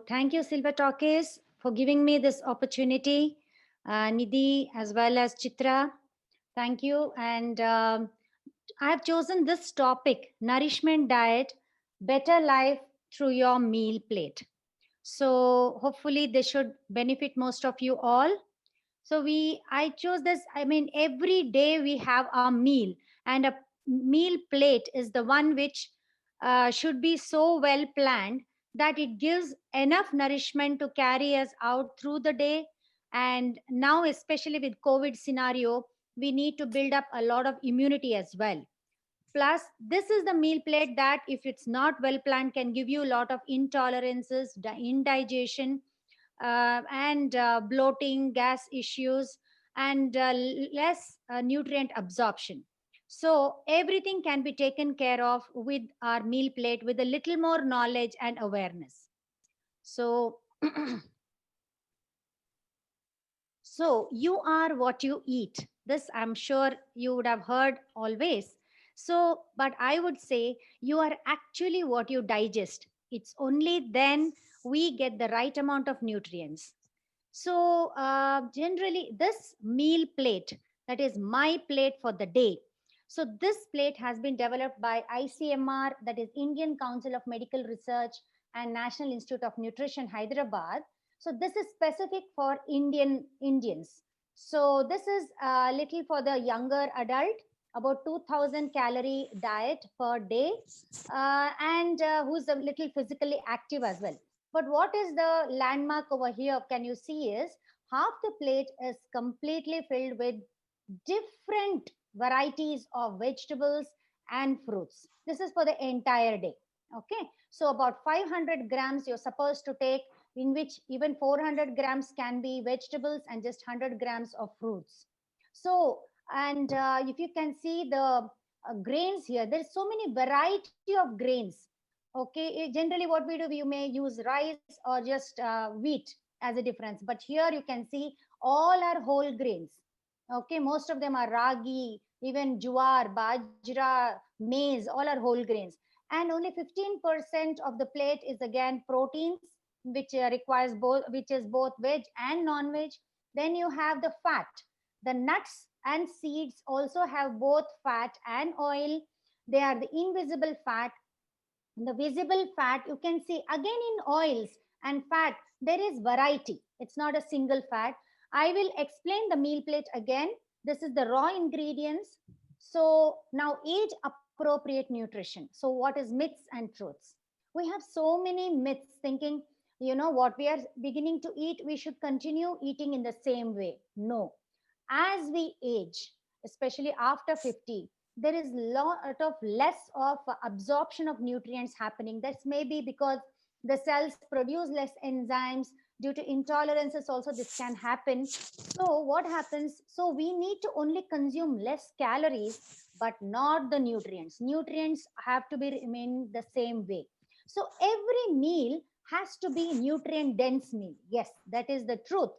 thank you, Silver Talkies, for giving me this opportunity. Nidhi, as well as Chitra, thank you. And I have chosen this topic, nourishment diet, better life through your meal plate. So hopefully this should benefit most of you all. So I chose this. I mean, every day we have a meal, and a meal plate is the one which should be so well planned that it gives enough nourishment to carry us out through the day. And now, especially with COVID scenario, we need to build up a lot of immunity as well. Plus, this is the meal plate that, if it's not well planned, can give you a lot of intolerances, indigestion, and bloating, gas issues, and less nutrient absorption. So, everything can be taken care of with our meal plate with a little more knowledge and awareness. So, so you are what you eat. This I'm sure you would have heard always. So, but I would say you are actually what you digest. It's only then we get the right amount of nutrients. So, generally, this meal plate, that is my plate for the day. So, this plate has been developed by ICMR, that is Indian Council of Medical Research and National Institute of Nutrition, Hyderabad. So, this is specific for Indians. So, this is a little for the younger adult, about 2000 calorie diet per day, and who's a little physically active as well. But what is the landmark over here? Can you see is half the plate is completely filled with different varieties of vegetables and fruits. This is for the entire day. Okay. So about 500 grams you're supposed to take, in which even 400 grams can be vegetables and just 100 grams of fruits. So, and if you can see the grains here, there's so many variety of grains. Okay, generally what we do, you may use rice or just wheat as a difference, but here you can see all are whole grains. Okay, most of them are ragi, even jowar, bajra, maize, all are whole grains. And only 15% of the plate is again proteins, which requires both, which is both veg and non-veg. Then you have the fat. The nuts and seeds also have both fat and oil. They are the invisible fat. The visible fat, you can see again in oils and fat, there is variety. It's not a single fat. I will explain the meal plate again. This is the raw ingredients. So now age appropriate nutrition. So what is myths and truths? We have so many myths thinking, what we are beginning to eat, we should continue eating in the same way. No. As we age, especially after 50, there is lot of less of absorption of nutrients happening. That's maybe because the cells produce less enzymes. Due to intolerances also this can happen. So what happens, so we need to only consume less calories, but not the nutrients have to be remain the same way. So every meal has to be nutrient dense meal. Yes, that is the truth.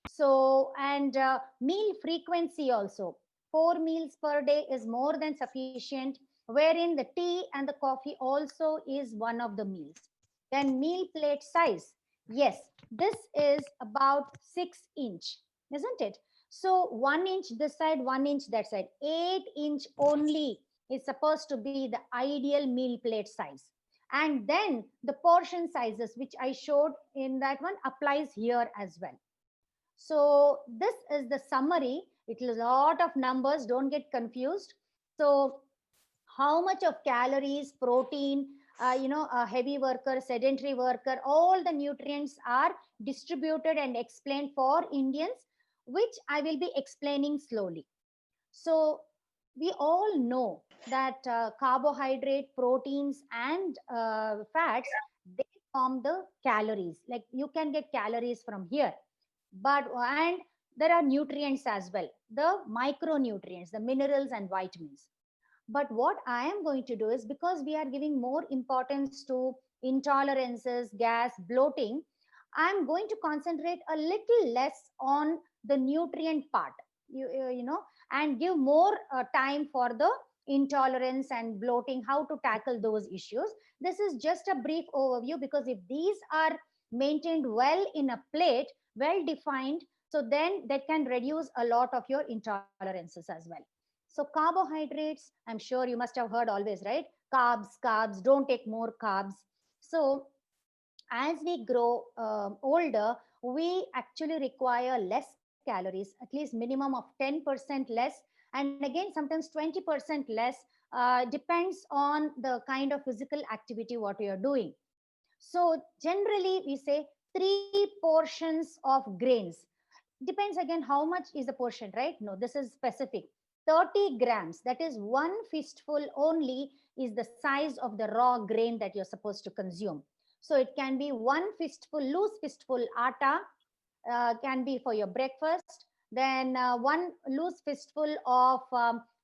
So, and meal frequency also. 4 meals per day is more than sufficient, wherein the tea and the coffee also is one of the meals. Then meal plate size. Yes, this is about 6 inch, isn't it? So 1 inch this side, 1 inch that side. 8 inch only is supposed to be the ideal meal plate size. And then the portion sizes, which I showed in that one, applies here as well. So this is the summary. It is a lot of numbers. Don't get confused. So how much of calories, protein, a heavy worker, sedentary worker, all the nutrients are distributed and explained for Indians, which I will be explaining slowly. So we all know that carbohydrate, proteins, and fats, they form the calories. Like you can get calories from here, but and there are nutrients as well, the micronutrients, the minerals and vitamins. But what I am going to do is, because we are giving more importance to intolerances, gas, bloating, I'm going to concentrate a little less on the nutrient part, and give more time for the intolerance and bloating, how to tackle those issues. This is just a brief overview, because if these are maintained well in a plate, well defined, so then that can reduce a lot of your intolerances as well. So carbohydrates, I'm sure you must have heard always, right? Carbs, don't take more carbs. So as we grow older, we actually require less calories, at least minimum of 10% less, and again sometimes 20% less, depends on the kind of physical activity what you are doing. So generally we say 3 portions of grains. Depends again how much is the portion, right? No, this is specific. 30 grams, that is one fistful only, is the size of the raw grain that you're supposed to consume. So it can be one fistful, loose fistful atta, can be for your breakfast, then one loose fistful of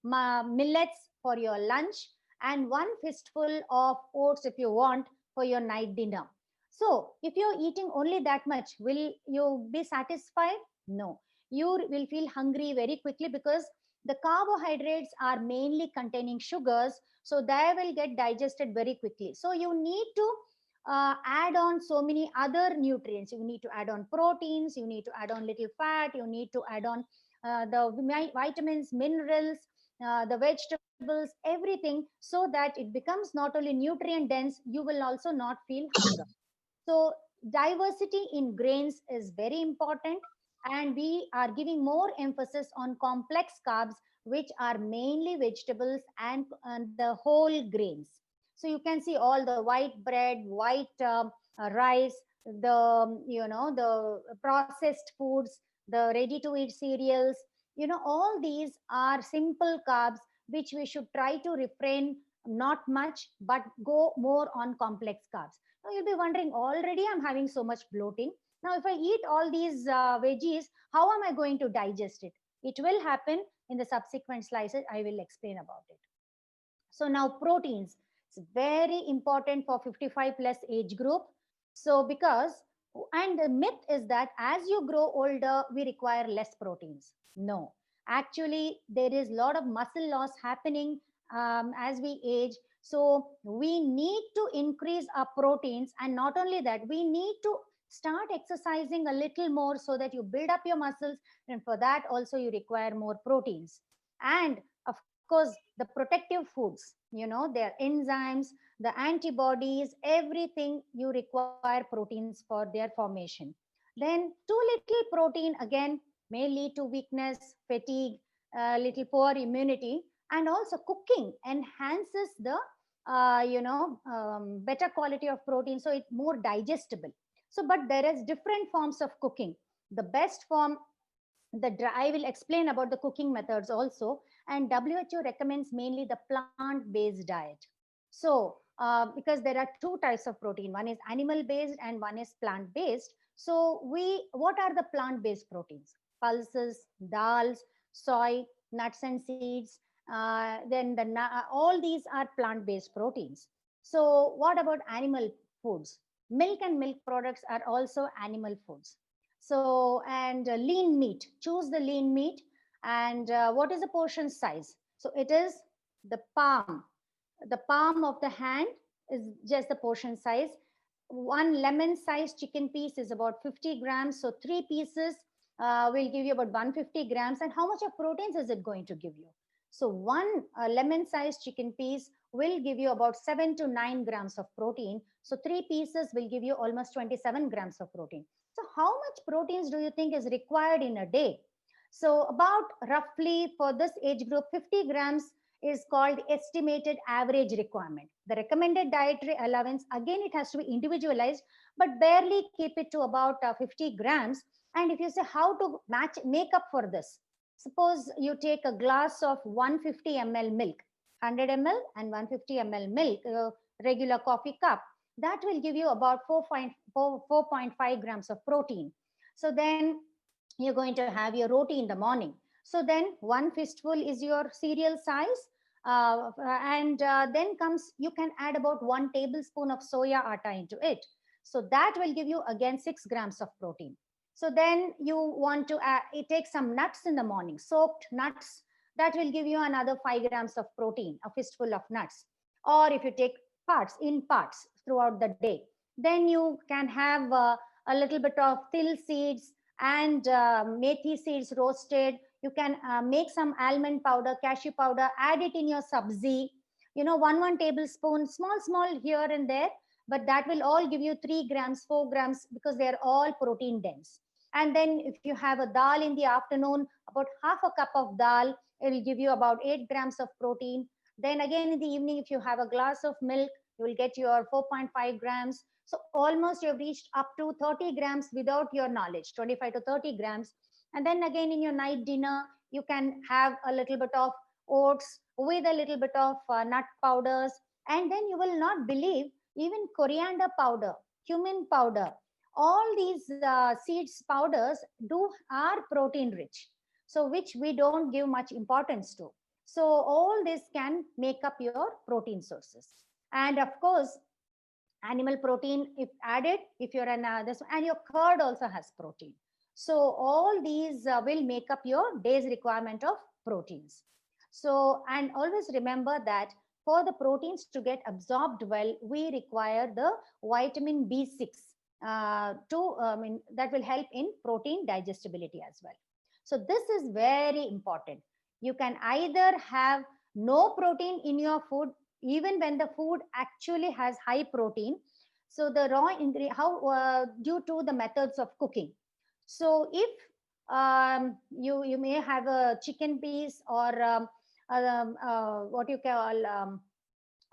millets for your lunch, and one fistful of oats if you want for your night dinner. So if you're eating only that much, will you be satisfied? No. You will feel hungry very quickly because the carbohydrates are mainly containing sugars, so they will get digested very quickly. So you need to add on so many other nutrients. You need to add on proteins, you need to add on little fat, you need to add on the vitamins, minerals, the vegetables, everything, so that it becomes not only nutrient dense, you will also not feel hunger. So diversity in grains is very important, and we are giving more emphasis on complex carbs, which are mainly vegetables and the whole grains. So you can see all the white bread, white rice, the the processed foods, the ready to eat cereals. All these are simple carbs which we should try to refrain, not much, but go more on complex carbs. Now you'll be wondering, already I'm having so much bloating. Now, if I eat all these veggies, how am I going to digest it? It will happen in the subsequent slices. I will explain about it. So now proteins, it's very important for 55 plus age group. So because, and the myth is that as you grow older, we require less proteins. No, actually there is a lot of muscle loss happening as we age. So we need to increase our proteins, and not only that, we need to start exercising a little more so that you build up your muscles, and for that also you require more proteins. And of course, the protective foods, their enzymes, the antibodies, everything, you require proteins for their formation. Then too little protein again may lead to weakness, fatigue, little poor immunity. And also cooking enhances the better quality of protein, so it's more digestible. So but there is different forms of cooking. The best form, I will explain about the cooking methods also. And WHO recommends mainly the plant-based diet. So, because there are two types of protein, one is animal-based and one is plant-based. So, what are the plant-based proteins? Pulses, dals, soy, nuts and seeds. Then all these are plant-based proteins. So, what about animal foods? Milk and milk products are also animal foods. So, and lean meat, choose the lean meat. And what is the portion size? So it is the palm of the hand is just the portion size. One lemon sized chicken piece is about 50 grams. So 3 pieces will give you about 150 grams. And how much of proteins is it going to give you? So one lemon sized chicken piece will give you about 7 to 9 grams of protein. So 3 pieces will give you almost 27 grams of protein. So how much proteins do you think is required in a day? So about roughly for this age group, 50 grams is called estimated average requirement. The recommended dietary allowance, again, it has to be individualized, but barely keep it to about 50 grams. And if you say how to make up for this, suppose you take a glass of 150 ml milk, 100 ml and 150 ml milk, regular coffee cup, that will give you about 4.5 grams of protein. So then you're going to have your roti in the morning. So then one fistful is your cereal size. And then comes, you can add about 1 tablespoon of soya atta into it. So that will give you again 6 grams of protein. So then you want to take some nuts in the morning, soaked nuts. That will give you another 5 grams of protein, a fistful of nuts. Or if you take parts throughout the day, then you can have a little bit of til seeds and methi seeds roasted. You can make some almond powder, cashew powder, add it in your sabzi. One tablespoon, small here and there, but that will all give you 3 grams, 4 grams, because they are all protein dense. And then if you have a dal in the afternoon, about half a cup of dal, it will give you about 8 grams of protein. Then again in the evening, if you have a glass of milk, you will get your 4.5 grams. So almost you've reached up to 30 grams without your knowledge, 25 to 30 grams. And then again in your night dinner, you can have a little bit of oats with a little bit of nut powders. And then you will not believe, even coriander powder, cumin powder, all these seeds powders are protein rich, so which we don't give much importance to. So all this can make up your protein sources. And of course, animal protein if added, if you're an this, and your curd also has protein. So all these will make up your day's requirement of proteins. So, and always remember that for the proteins to get absorbed well, we require the vitamin B6 that will help in protein digestibility as well. So this is very important. You can either have no protein in your food even when the food actually has high protein. So the raw ingredient, how due to the methods of cooking. So if you may have a chicken piece or what you call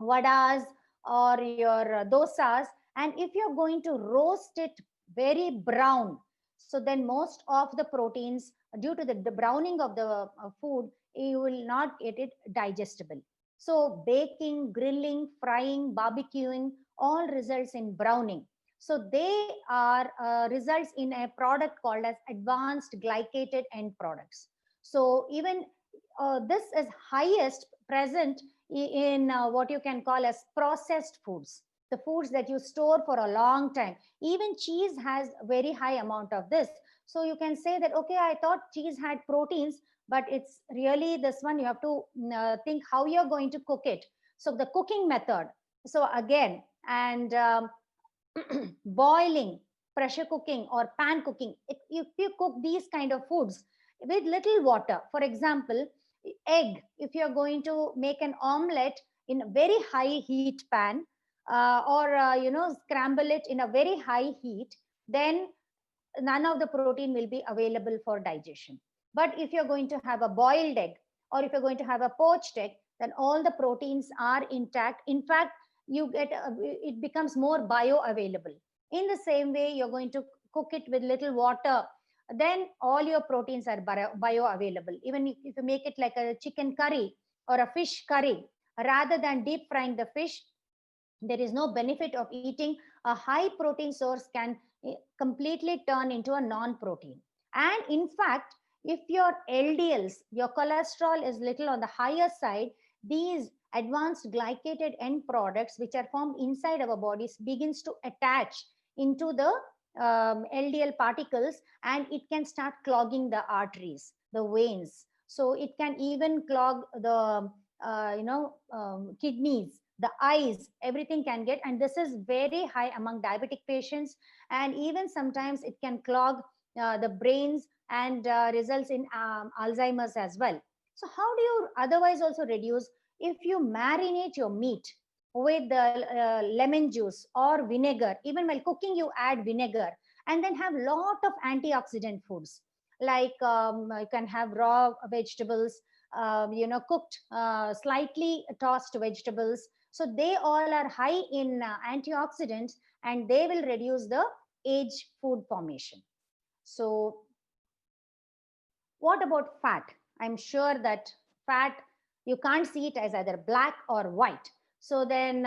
vadas or your dosas, and if you're going to roast it very brown, so then most of the proteins, due to the browning of the food, you will not get it digestible. So baking, grilling, frying, barbecuing all results in browning. So they are results in a product called as advanced glycated end products. So even this is highest present in what you can call as processed foods, the foods that you store for a long time. Even cheese has very high amount of this. So you can say that, okay, I thought cheese had proteins, but it's really this one. You have to think how you're going to cook it. So the cooking method. So again, and boiling, pressure cooking or pan cooking, if you cook these kind of foods with little water, for example, egg, if you're going to make an omelette in a very high heat pan, or scramble it in a very high heat, then none of the protein will be available for digestion. But if you're going to have a boiled egg, or if you're going to have a poached egg, then all the proteins are intact. In fact, you get it becomes more bioavailable. In the same way, you're going to cook it with little water, then all your proteins are bioavailable. Even if you make it like a chicken curry or a fish curry, rather than deep frying the fish, there is no benefit of eating a high protein source can completely turn into a non-protein. And in fact, if your LDLs, your cholesterol is little on the higher side, these advanced glycated end products which are formed inside our bodies begins to attach into the LDL particles, and it can start clogging the arteries, the veins. So it can even clog the kidneys, the eyes, everything can get. And this is very high among diabetic patients, and even sometimes it can clog the brains and results in Alzheimer's as well. So how do you otherwise also reduce? If you marinate your meat with the lemon juice or vinegar, even while cooking you add vinegar, and then have lot of antioxidant foods, like you can have raw vegetables, cooked, slightly tossed vegetables. So they all are high in antioxidants, and they will reduce the age food formation. So what about fat? I'm sure that fat, you can't see it as either black or white. So then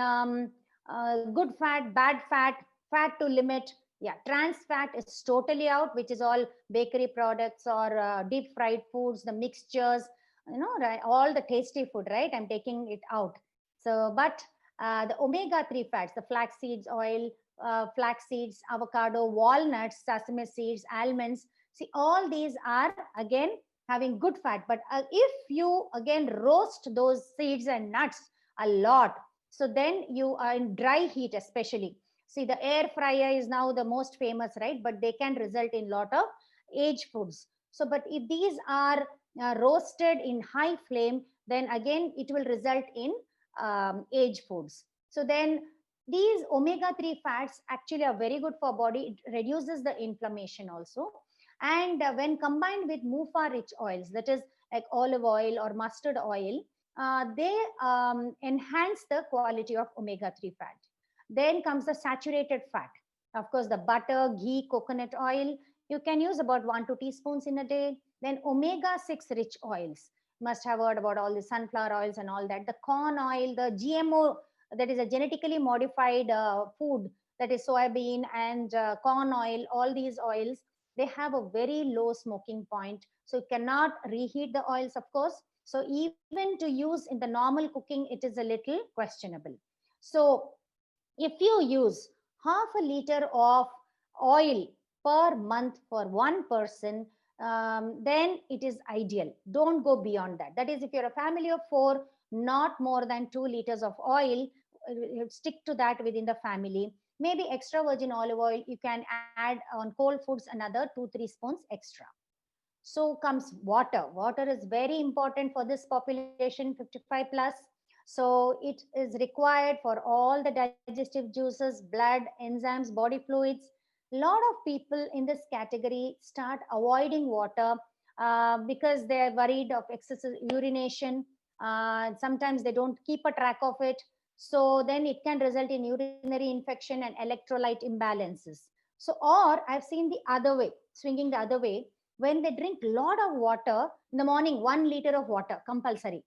good fat, bad fat, fat to limit. Yeah, trans fat is totally out, which is all bakery products or deep fried foods, the mixtures, right, all the tasty food, right? I'm taking it out. So, but the omega-3 fats, the flax seeds oil, flax seeds, avocado, walnuts, sesame seeds, almonds, see, all these are again having good fat. But if you again roast those seeds and nuts a lot, so then you are in dry heat especially, See, the air fryer is now the most famous, right? But they can result in lot of aged foods. So, but if these are roasted in high flame, then again it will result in aged foods. So then these omega-3 fats actually are very good for body. It reduces the inflammation also. And when combined with mufa rich oils, that is like olive oil or mustard oil, they enhance the quality of omega-3 fat. Then comes the saturated fat. Of course, the butter, ghee, coconut oil, you can use about 1 2 teaspoons in a day. Then omega-6 rich oils. Must have heard about all the sunflower oils and all that. The corn oil, the GMO, that is a genetically modified food, that is soybean and corn oil, all these oils, they have a very low smoking point. So you cannot reheat the oils, of course. So even to use in the normal cooking, it is a little questionable. So if you use half a liter of oil per month for one person, then it is ideal. Don't go beyond that. That is, if you're a family of four, not more than 2 liters of oil, stick to that within the family. Maybe extra virgin olive oil, you can add on cold foods another 2 3 spoons extra. So comes water. Water is very important for this population 55 plus. So it is required for all the digestive juices, blood, enzymes, body fluids. A lot of people in this category start avoiding water because they're worried of excessive urination. Sometimes they don't keep a track of it. So then it can result in urinary infection and electrolyte imbalances. So, or I've seen the other way, swinging the other way, when they drink a lot of water in the morning, 1 liter of water compulsory.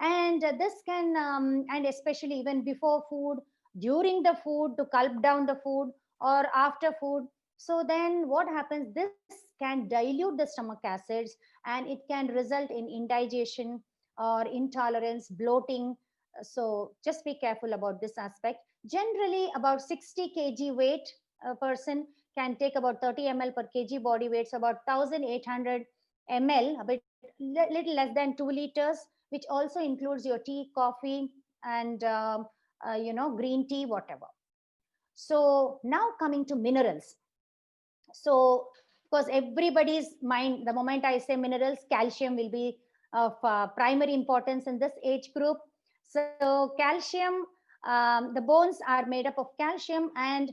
And this can and especially even before food, during the food, to gulp down the food, or after food. So then what happens, this can dilute the stomach acids, and it can result in indigestion or intolerance, bloating. So just be careful about this aspect. Generally about 60 kg weight, a person can take about 30 ml per kg body weight, so about 1800 ml, a bit little less than 2 liters, which also includes your tea, coffee, and green tea, whatever. So now coming to minerals. So because everybody's mind, the moment I say minerals, calcium will be of primary importance in this age group. So calcium, the bones are made up of calcium, and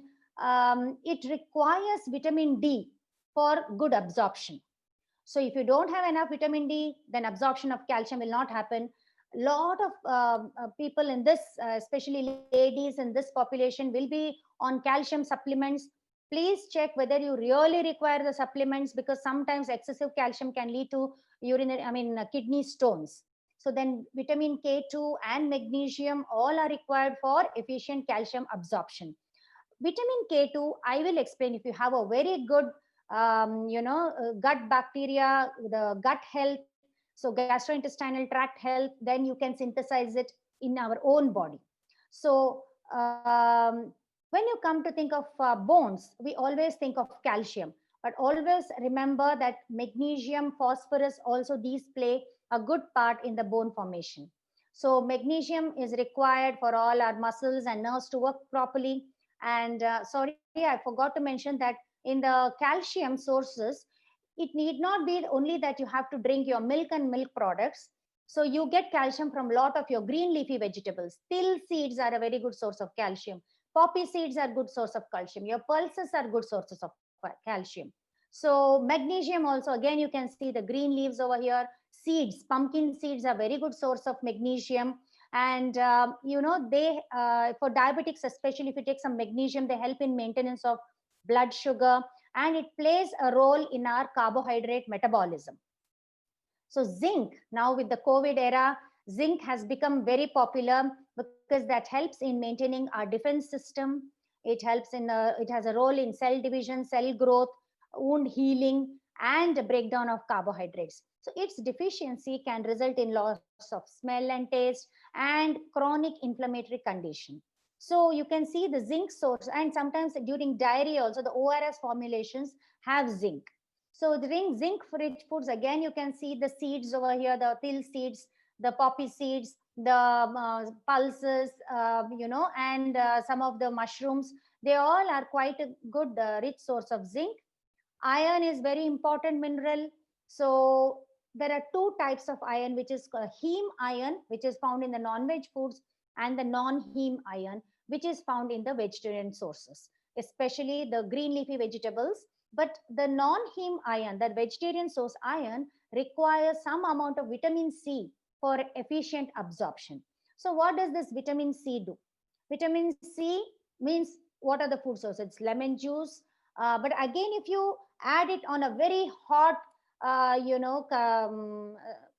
it requires vitamin D for good absorption. So if you don't have enough vitamin D, then absorption of calcium will not happen. A lot of people in this, especially ladies in this population, will be on calcium supplements. Please check whether you really require the supplements, because sometimes excessive calcium can lead to kidney stones. So then vitamin K2 and magnesium all are required for efficient calcium absorption. Vitamin K2, I will explain. If you have a very good gut bacteria, the gut health, so gastrointestinal tract health, then you can synthesize it in our own body. So when you come to think of bones, we always think of calcium, but always remember that magnesium, phosphorus, also these play a good part in the bone formation. So magnesium is required for all our muscles and nerves to work properly. And sorry, I forgot to mention that in the calcium sources, it need not be only that you have to drink your milk and milk products. So you get calcium from a lot of your green leafy vegetables. Till seeds are a very good source of calcium. Poppy seeds are good source of calcium. Your pulses are good sources of calcium. So magnesium also, again, you can see the green leaves over here. Seeds, pumpkin seeds are very good source of magnesium. And they for diabetics, especially if you take some magnesium, they help in maintenance of blood sugar, and it plays a role in our carbohydrate metabolism. So zinc, now with the COVID era, zinc has become very popular because that helps in maintaining our defense system. It helps in it has a role in cell division, cell growth, wound healing, and breakdown of carbohydrates. So its deficiency can result in loss of smell and taste and chronic inflammatory condition. So you can see the zinc source, and sometimes during diarrhea also the ORS formulations have zinc. So the zinc rich foods, again, you can see the seeds over here, the till seeds, the poppy seeds, the pulses, and some of the mushrooms. They all are quite a good rich source of zinc. Iron is very important mineral. So there are two types of iron, which is heme iron, which is found in the non-veg foods, and the non-heme iron, which is found in the vegetarian sources, especially the green leafy vegetables. But the non-heme iron, the vegetarian source iron, requires some amount of vitamin C for efficient absorption. So what does this vitamin C do? Vitamin C means, what are the food sources? It's lemon juice. But again, if you add it on a very hot,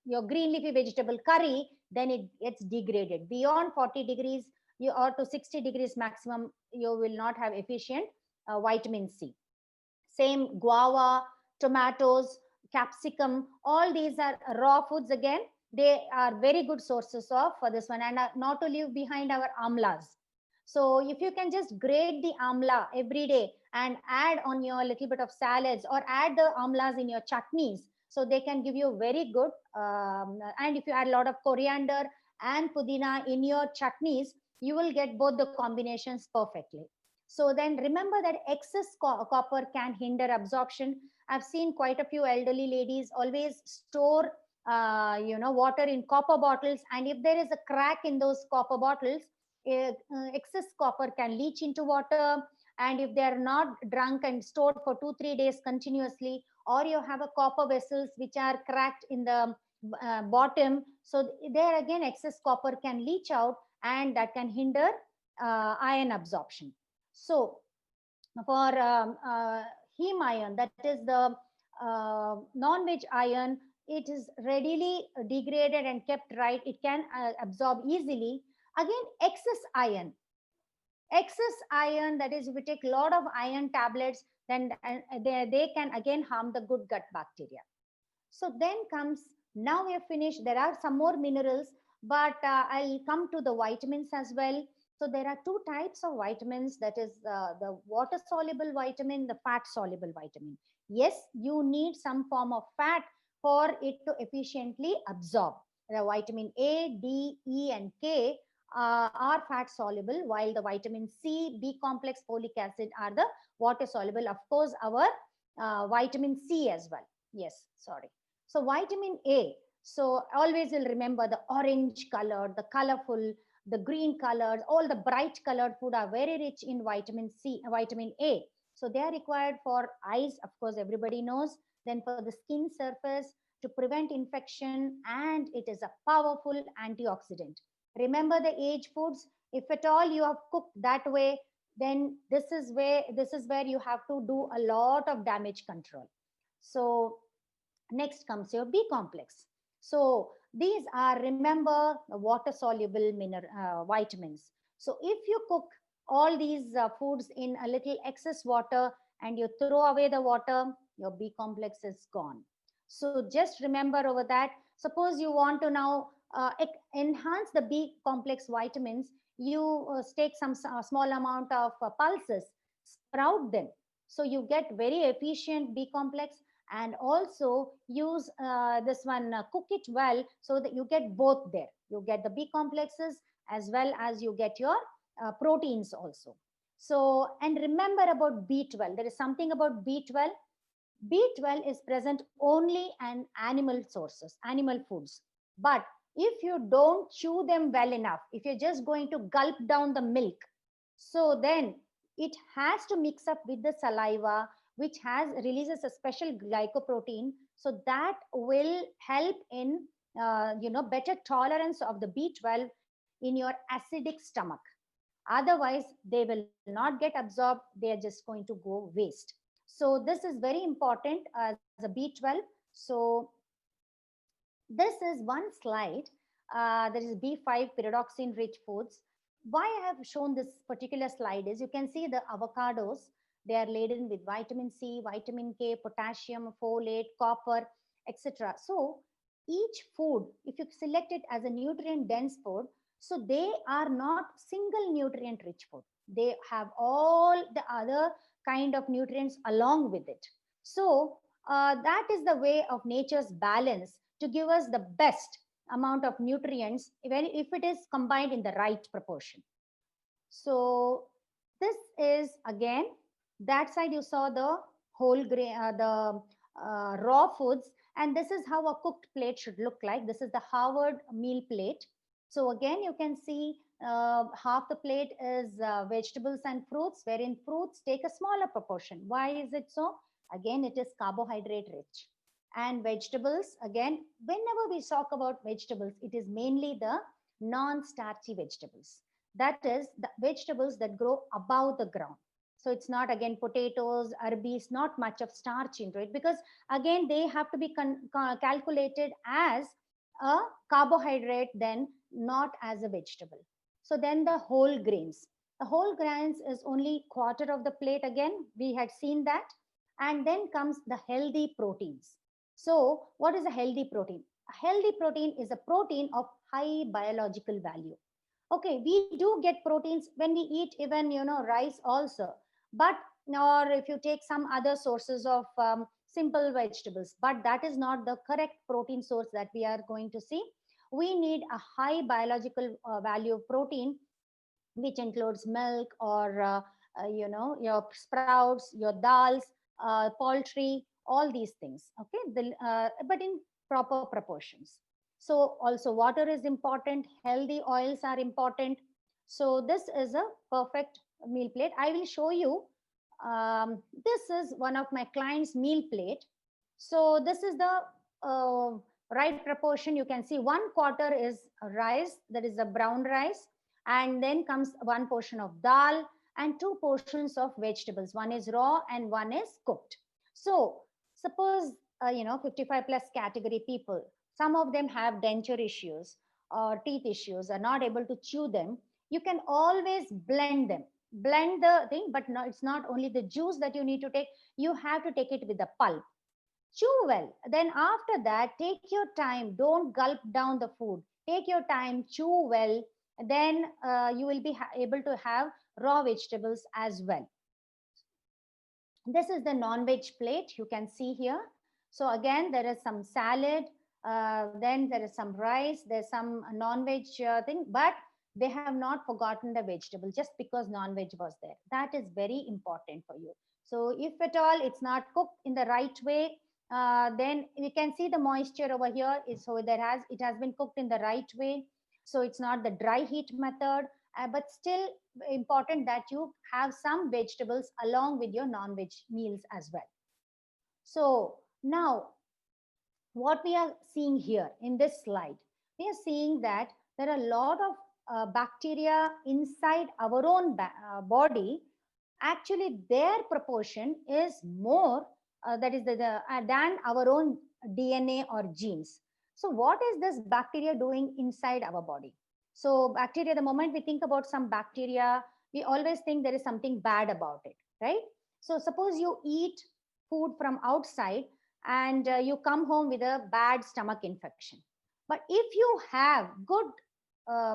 your green leafy vegetable curry, then it gets degraded. Beyond 40 degrees or to 60 degrees maximum, you will not have efficient vitamin C. Same guava, tomatoes, capsicum, all these are raw foods again. They are very good sources of for this one, and not to leave behind our amlas. So if you can just grate the amla every day and add on your little bit of salads, or add the amlas in your chutneys, so they can give you very good. And if you add a lot of coriander and pudina in your chutneys, you will get both the combinations perfectly. So then remember that excess copper can hinder absorption. I've seen quite a few elderly ladies always store, water in copper bottles, and if there is a crack in those copper bottles, excess copper can leach into water. And if they are not drunk and stored for 2-3 days continuously, or you have a copper vessels which are cracked in the bottom, so there again excess copper can leach out, and that can hinder iron absorption. So for heme iron, that is the non-veg iron, it is readily degraded and kept right. It can absorb easily. Again, excess iron, that is, if we take a lot of iron tablets, then they can again harm the good gut bacteria. So then comes, now we have finished. There are some more minerals, but I'll come to the vitamins as well. So there are two types of vitamins, that is the water soluble vitamin, the fat soluble vitamin. Yes, you need some form of fat for it to efficiently absorb. The vitamin A, D, E, and K are fat soluble, while the vitamin C, B complex, folic acid are the water soluble. Of course, our vitamin C as well. Yes, sorry. So vitamin A. So always you'll remember the orange colored, the colorful, the green colored, all the bright colored food are very rich in vitamin C, vitamin A. So they are required for eyes, of course, everybody knows. Then for the skin surface, to prevent infection, and it is a powerful antioxidant. Remember the age foods. If at all you have cooked that way, then this is where you have to do a lot of damage control. So next comes your B complex. So these are, remember, water soluble vitamins. So if you cook all these foods in a little excess water and you throw away the water, your B complex is gone. So just remember over that. Suppose you want to now enhance the B complex vitamins, you take some small amount of pulses, sprout them. So you get very efficient B complex, and also use this one, cook it well, so that you get both there. You get the B complexes as well as you get your proteins also. So, and remember about B12. There is something about B12. B12 is present only in animal sources, animal foods. But if you don't chew them well enough, if you're just going to gulp down the milk, so then it has to mix up with the saliva, which has releases a special glycoprotein. So that will help in better tolerance of the B12 in your acidic stomach. Otherwise, they will not get absorbed. They are just going to go waste. So this is very important as a B12. So this is one slide. There is B5 pyridoxine rich foods. Why I have shown this particular slide is, you can see the avocados. They are laden with vitamin C, vitamin K, potassium, folate, copper, etc. So each food, if you select it as a nutrient dense food, so they are not single nutrient rich food. They have all the other kind of nutrients along with it. So that is the way of nature's balance to give us the best amount of nutrients if it is combined in the right proportion. So This is again, that side you saw the whole grain, the raw foods, and this is how a cooked plate should look like. This is the Harvard meal plate. So again, you can see half the plate is vegetables and fruits, wherein fruits take a smaller proportion. Why is it so? Again, it is carbohydrate rich. And vegetables, again, whenever we talk about vegetables, it is mainly the non-starchy vegetables. That is the vegetables that grow above the ground. So it's not again potatoes, arabis, not much of starch into it, because again they have to be calculated as a carbohydrate, then not as a vegetable. So then the whole grains. The whole grains is only quarter of the plate. Again, we had seen that. And then comes the healthy proteins. So what is a healthy protein? A healthy protein is a protein of high biological value. Okay, we do get proteins when we eat even rice also, but or if you take some other sources of simple vegetables, but that is not the correct protein source that we are going to see. We need a high biological value of protein, which includes milk or your sprouts, your dals, poultry, all these things. Okay, but in proper proportions. So also water is important, healthy oils are important. So this is a perfect meal plate. I will show you. This is one of my clients' meal plate. So this is the right proportion. You can see one quarter is rice, that is the brown rice, and then comes one portion of dal and two portions of vegetables. One is raw and one is cooked. So suppose 55 plus category people, some of them have denture issues or teeth issues, are not able to chew them. You can always blend them, blend the thing, but no, it's not only the juice that you need to take. You have to take it with the pulp. Chew well. Then after that, take your time. Don't gulp down the food. Take your time, chew well. Then you will be able to have raw vegetables as well. This is the non-veg plate you can see here. So again, there is some salad. Then there is some rice. There's some non-veg thing, but they have not forgotten the vegetable just because non-veg was there. That is very important for you. So if at all it's not cooked in the right way, then you can see the moisture over here. So it has been cooked in the right way. So it's not the dry heat method, but still important that you have some vegetables along with your non-veg meals as well. So now what we are seeing here in this slide, we are seeing that there are a lot of bacteria inside our own body. Actually, their proportion is more, that is than our own DNA or genes. So what is this bacteria doing inside our body? So bacteria, the moment we think about some bacteria, we always think there is something bad about it, right? So suppose you eat food from outside and you come home with a bad stomach infection. But if you have good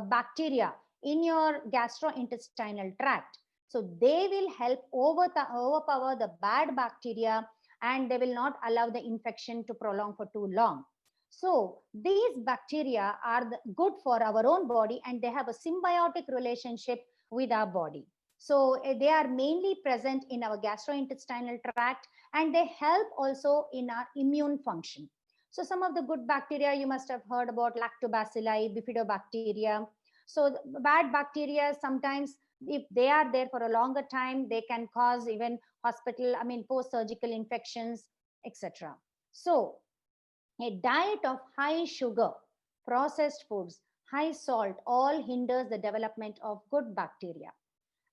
bacteria in your gastrointestinal tract, so they will help overpower the bad bacteria, and they will not allow the infection to prolong for too long. So these bacteria are good for our own body, and they have a symbiotic relationship with our body. So they are mainly present in our gastrointestinal tract, and they help also in our immune function. So some of the good bacteria you must have heard about: lactobacilli, bifidobacteria. So bad bacteria sometimes, if they are there for a longer time, they can cause even post-surgical infections, etc. So a diet of high sugar, processed foods, high salt, all hinders the development of good bacteria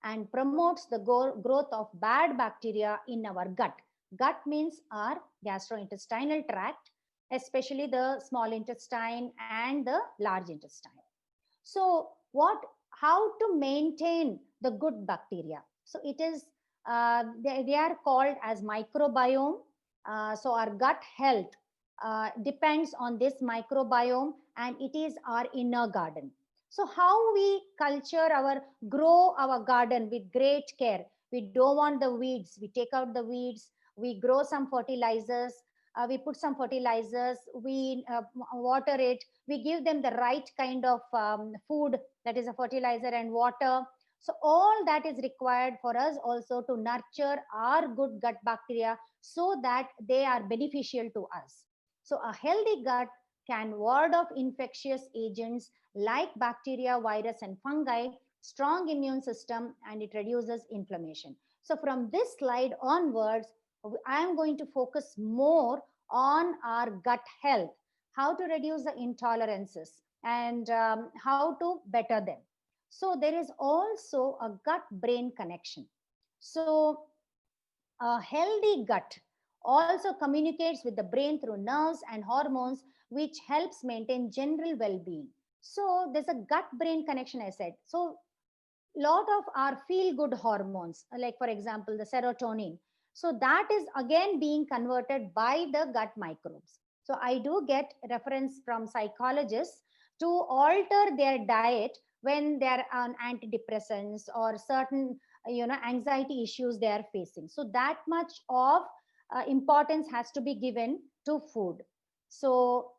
and promotes the growth of bad bacteria in our gut. Gut means our gastrointestinal tract, especially the small intestine and the large intestine. So, how to maintain the good bacteria? So, it is, they are called as microbiome. So, our gut health depends on this microbiome, and it is our inner garden. So how we grow our garden with great care. We don't want the weeds. We take out the weeds. We grow some fertilizers. We put some fertilizers. We water it. We give them the right kind of food, that is a fertilizer and water. So all that is required for us also to nurture our good gut bacteria so that they are beneficial to us. So a healthy gut can ward off infectious agents like bacteria, virus, and fungi, strong immune system, and it reduces inflammation. So from this slide onwards, I am going to focus more on our gut health, how to reduce the intolerances, and how to better them. So there is also a gut brain connection. So a healthy gut also communicates with the brain through nerves and hormones, which helps maintain general well-being. So there's a gut brain connection, I said. So lot of our feel good hormones, like for example the serotonin, so that is again being converted by the gut microbes. So I do get reference from psychologists to alter their diet when they're on antidepressants or certain anxiety issues they are facing. So that much of importance has to be given to food. So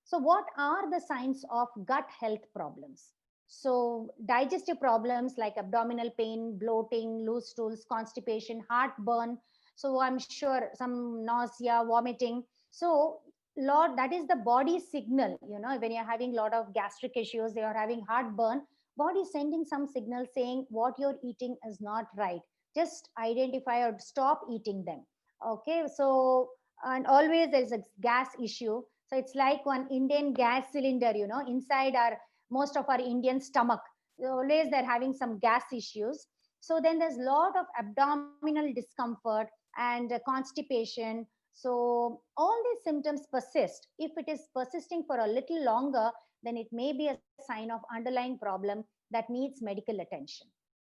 so what are the signs of gut health problems? So, digestive problems like abdominal pain, bloating, loose stools, constipation, heartburn. So, I'm sure some nausea, vomiting. So, lot that is the body signal. When you're having a lot of gastric issues, they are having heartburn. Body sending some signal saying what you're eating is not right. Just identify or stop eating them. Okay, so and always there's a gas issue, so it's like one Indian gas cylinder, inside our most of our Indian stomach. Always they're having some gas issues. So then there's a lot of abdominal discomfort and constipation. So all these symptoms persist. If it is persisting for a little longer, then it may be a sign of underlying problem that needs medical attention.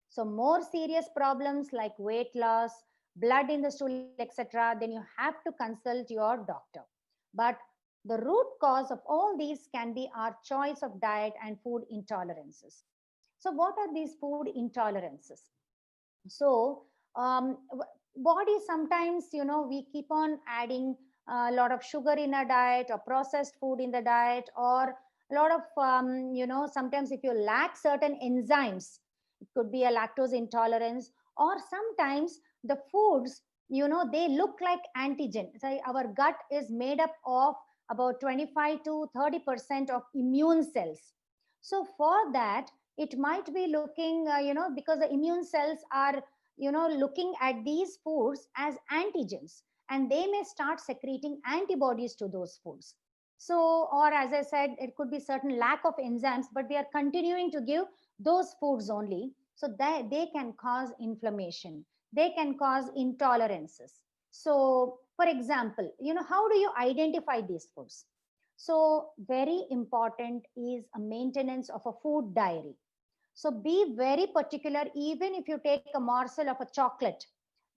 So more serious problems like weight loss, blood in the stool, etc., then you have to consult your doctor. But the root cause of all these can be our choice of diet and food intolerances. So, what are these food intolerances? So, body sometimes, we keep on adding a lot of sugar in a diet or processed food in the diet, or a lot of, sometimes if you lack certain enzymes, it could be a lactose intolerance, or sometimes the foods, they look like antigen. So our gut is made up of about 25 to 30% of immune cells. So for that, it might be looking, because the immune cells are, looking at these foods as antigens, and they may start secreting antibodies to those foods. So, or as I said, it could be certain lack of enzymes, but we are continuing to give those foods only. So that they can cause inflammation, they can cause intolerances. So, for example, how do you identify these foods? So, very important is a maintenance of a food diary. So, be very particular, even if you take a morsel of a chocolate.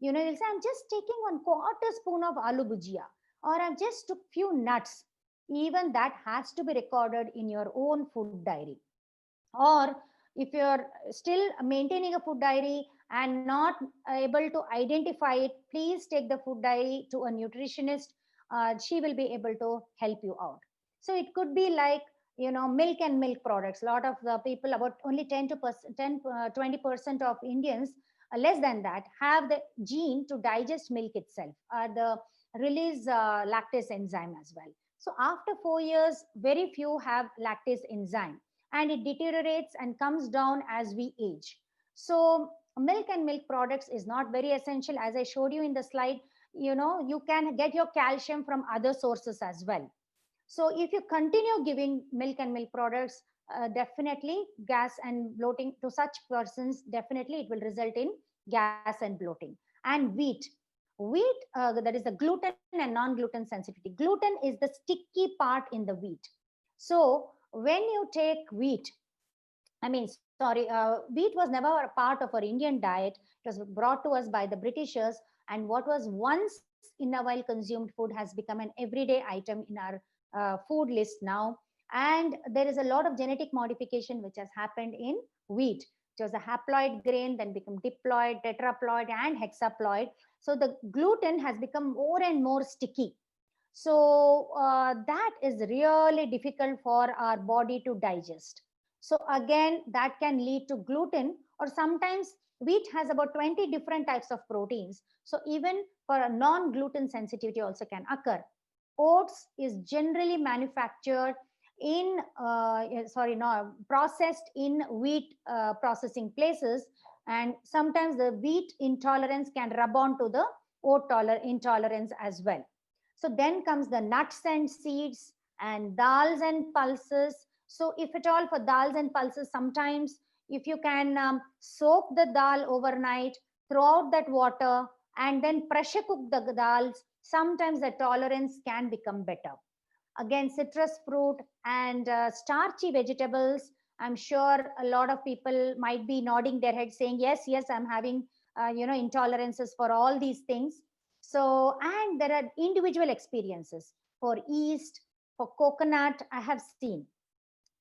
You'll say, I'm just taking 1/4 spoon of aloo bhujia, or I've just took few nuts. Even that has to be recorded in your own food diary. Or if you're still maintaining a food diary and not able to identify it, please take the food diary to a nutritionist. She will be able to help you out. So it could be like, milk and milk products. A lot of the people, about only 10 to 20% of Indians, less than that, have the gene to digest milk itself, the release lactase enzyme as well. So after 4 years, very few have lactase enzyme, and it deteriorates and comes down as we age. So milk and milk products is not very essential. As I showed you in the slide, you can get your calcium from other sources as well. So if you continue giving milk and milk products, definitely gas and bloating to such persons, definitely it will result in gas and bloating. And wheat, that is the gluten and non-gluten sensitivity. Gluten is the sticky part in the wheat. So when you take wheat, wheat was never a part of our Indian diet. It was brought to us by the Britishers, and what was once in a while consumed food has become an everyday item in our food list now. And there is a lot of genetic modification which has happened in wheat. It was a haploid grain, then become diploid, tetraploid, and hexaploid. So the gluten has become more and more sticky. So that is really difficult for our body to digest. So again, that can lead to gluten, or sometimes wheat has about 20 different types of proteins. So even for a non-gluten sensitivity also can occur. Oats is generally manufactured in, no, processed in wheat processing places, and sometimes the wheat intolerance can rub on to the intolerance as well. So then comes the nuts and seeds and dals and pulses. So if at all for dals and pulses, sometimes if you can soak the dal overnight, throw out that water, and then pressure cook the dals, sometimes the tolerance can become better. Again, citrus fruit and starchy vegetables. I'm sure a lot of people might be nodding their head saying, yes, yes, I'm having, intolerances for all these things. So, and there are individual experiences for yeast, for coconut, I have seen.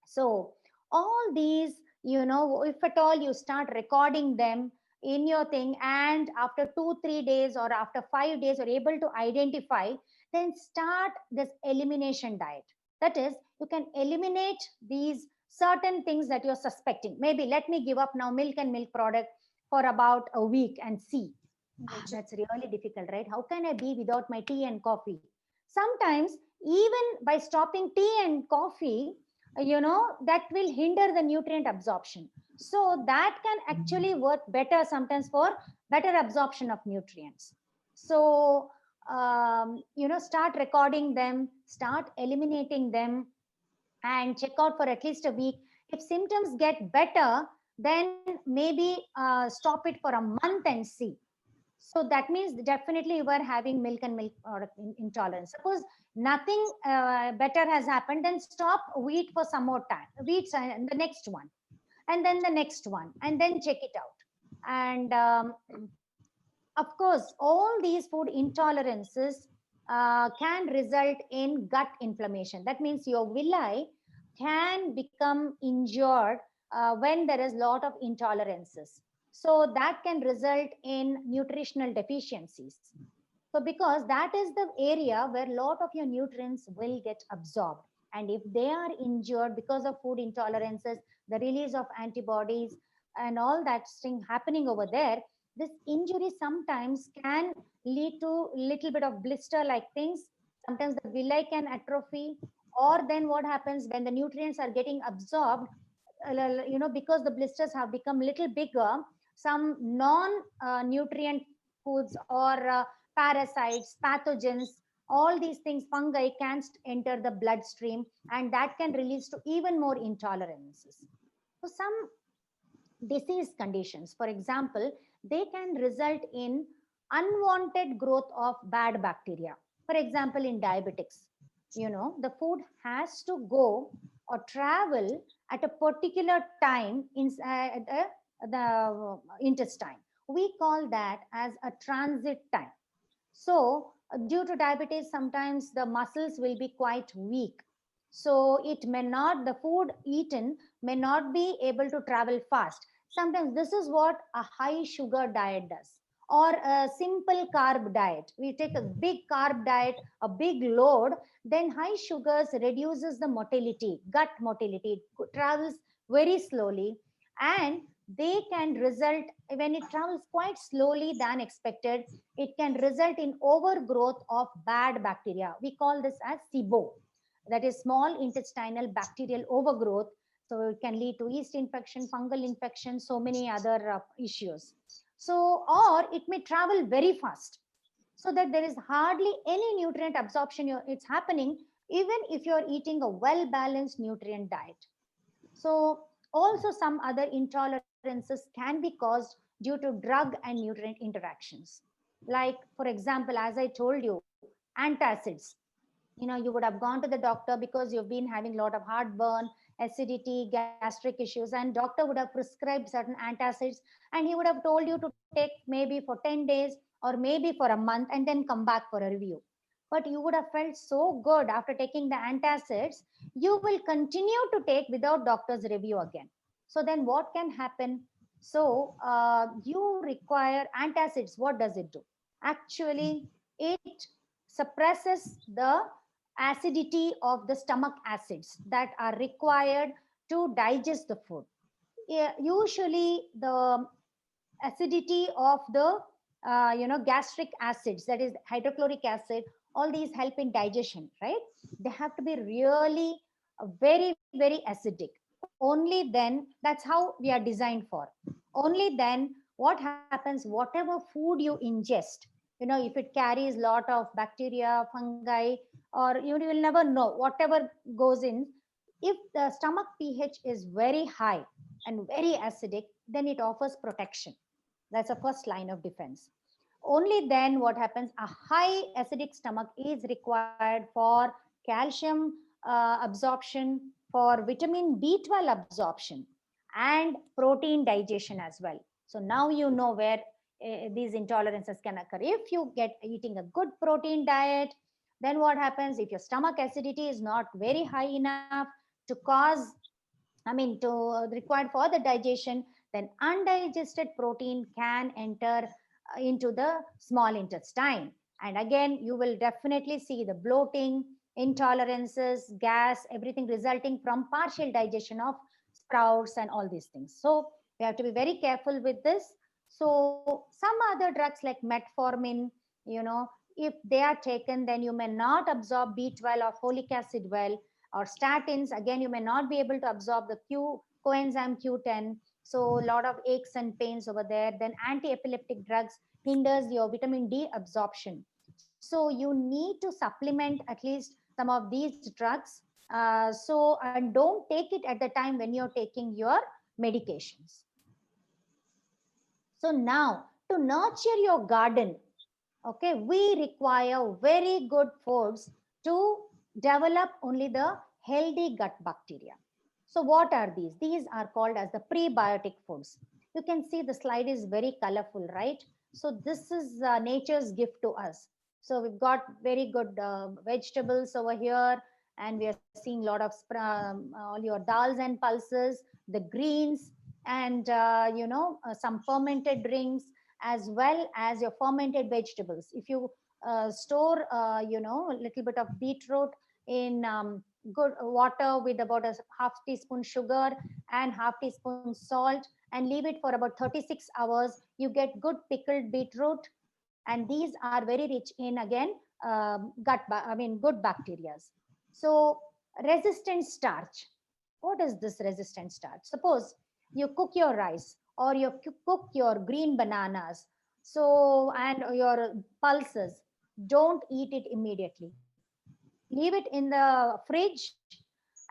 So all these, if at all you start recording them in your thing, and after 2 3 days or after 5 days you're able to identify, then start this elimination diet. That is, you can eliminate these certain things that you're suspecting. Maybe let me give up now milk and milk product for about a week and see. That's really difficult, right? How can I be without my tea and coffee? Sometimes, even by stopping tea and coffee, that will hinder the nutrient absorption. So, that can actually work better sometimes for better absorption of nutrients. So, start recording them, start eliminating them, and check out for at least a week. If symptoms get better, then maybe stop it for a month and see. So that means definitely you were having milk and milk product intolerance. Suppose nothing better has happened, then stop wheat for some more time. Wheat and the next one, and then the next one, and then check it out. And of course, all these food intolerances can result in gut inflammation. That means your villi can become injured when there is a lot of intolerances. So that can result in nutritional deficiencies. So because that is the area where a lot of your nutrients will get absorbed. And if they are injured because of food intolerances, the release of antibodies and all that thing happening over there, this injury sometimes can lead to little bit of blister like things. Sometimes the villi can atrophy, or then what happens when the nutrients are getting absorbed, because the blisters have become little bigger, some non nutrient foods or parasites, pathogens, all these things, fungi can enter the bloodstream, and that can release to even more intolerances. So some disease conditions, for example, they can result in unwanted growth of bad bacteria. For example, in diabetics, the food has to go or travel at a particular time inside the intestine. We call that as a transit time. So, due to diabetes, sometimes the muscles will be quite weak. So, it may not, the food eaten may not be able to travel fast. Sometimes this is what a high sugar diet does, or a simple carb diet. We take a big carb diet, a big load, then high sugars reduces the motility, gut motility. It travels very slowly, and they can result, when it travels quite slowly than expected, it can result in overgrowth of bad bacteria. We call this as SIBO, that is small intestinal bacterial overgrowth. So it can lead to yeast infection, fungal infection, so many other issues. So, or it may travel very fast, so that there is hardly any nutrient absorption. It's happening even if you're eating a well balanced nutrient diet. So, also some other intolerances can be caused due to drug and nutrient interactions. Like, for example, as I told you, antacids. You would have gone to the doctor because you've been having a lot of heartburn, acidity, gastric issues, and doctor would have prescribed certain antacids, and he would have told you to take maybe for 10 days or maybe for a month and then come back for a review. But you would have felt so good after taking the antacids, you will continue to take without doctor's review again. So then what can happen? So you require antacids. What does it do? Actually, it suppresses the acidity of the stomach acids that are required to digest the food. Yeah, usually the acidity of the gastric acids, that is hydrochloric acid, all these help in digestion, right? They have to be really very very acidic. Only then, that's how we are designed for. Only then what happens, whatever food you ingest, if it carries lot of bacteria, fungi, or you will never know whatever goes in. If the stomach pH is very high and very acidic, then it offers protection. That's the first line of defense. Only then what happens, a high acidic stomach is required for calcium absorption, for vitamin B12 absorption, and protein digestion as well. So now you know where these intolerances can occur. If you get eating a good protein diet, then what happens, if your stomach acidity is not very high enough to cause, to required for the digestion, then undigested protein can enter into the small intestine. And again, you will definitely see the bloating, intolerances, gas, everything resulting from partial digestion of sprouts and all these things. So we have to be very careful with this. So some other drugs like metformin, you know, if they are taken, then you may not absorb B12 or folic acid well, or statins, again you may not be able to absorb the coenzyme Q10. So a lot of aches and pains over there. Then anti-epileptic drugs hinders your vitamin D absorption. So you need to supplement at least some of these drugs. And don't take it at the time when you're taking your medications. So now, to nurture your garden, okay, we require very good foods to develop only the healthy gut bacteria. So what are these are called as the prebiotic foods. You can see the slide is very colorful, right? So this is nature's gift to us. So we've got very good vegetables over here, and we are seeing a lot of all your dals and pulses, the greens, and some fermented drinks, as well as your fermented vegetables. If you store, a little bit of beetroot in good water with about a half teaspoon sugar and half teaspoon salt, and leave it for about 36 hours, you get good pickled beetroot. And these are very rich in, again, good bacteria. So resistant starch. What is this resistant starch? Suppose you cook your rice, or you cook your green bananas, so, and your pulses, don't eat it immediately. Leave it in the fridge,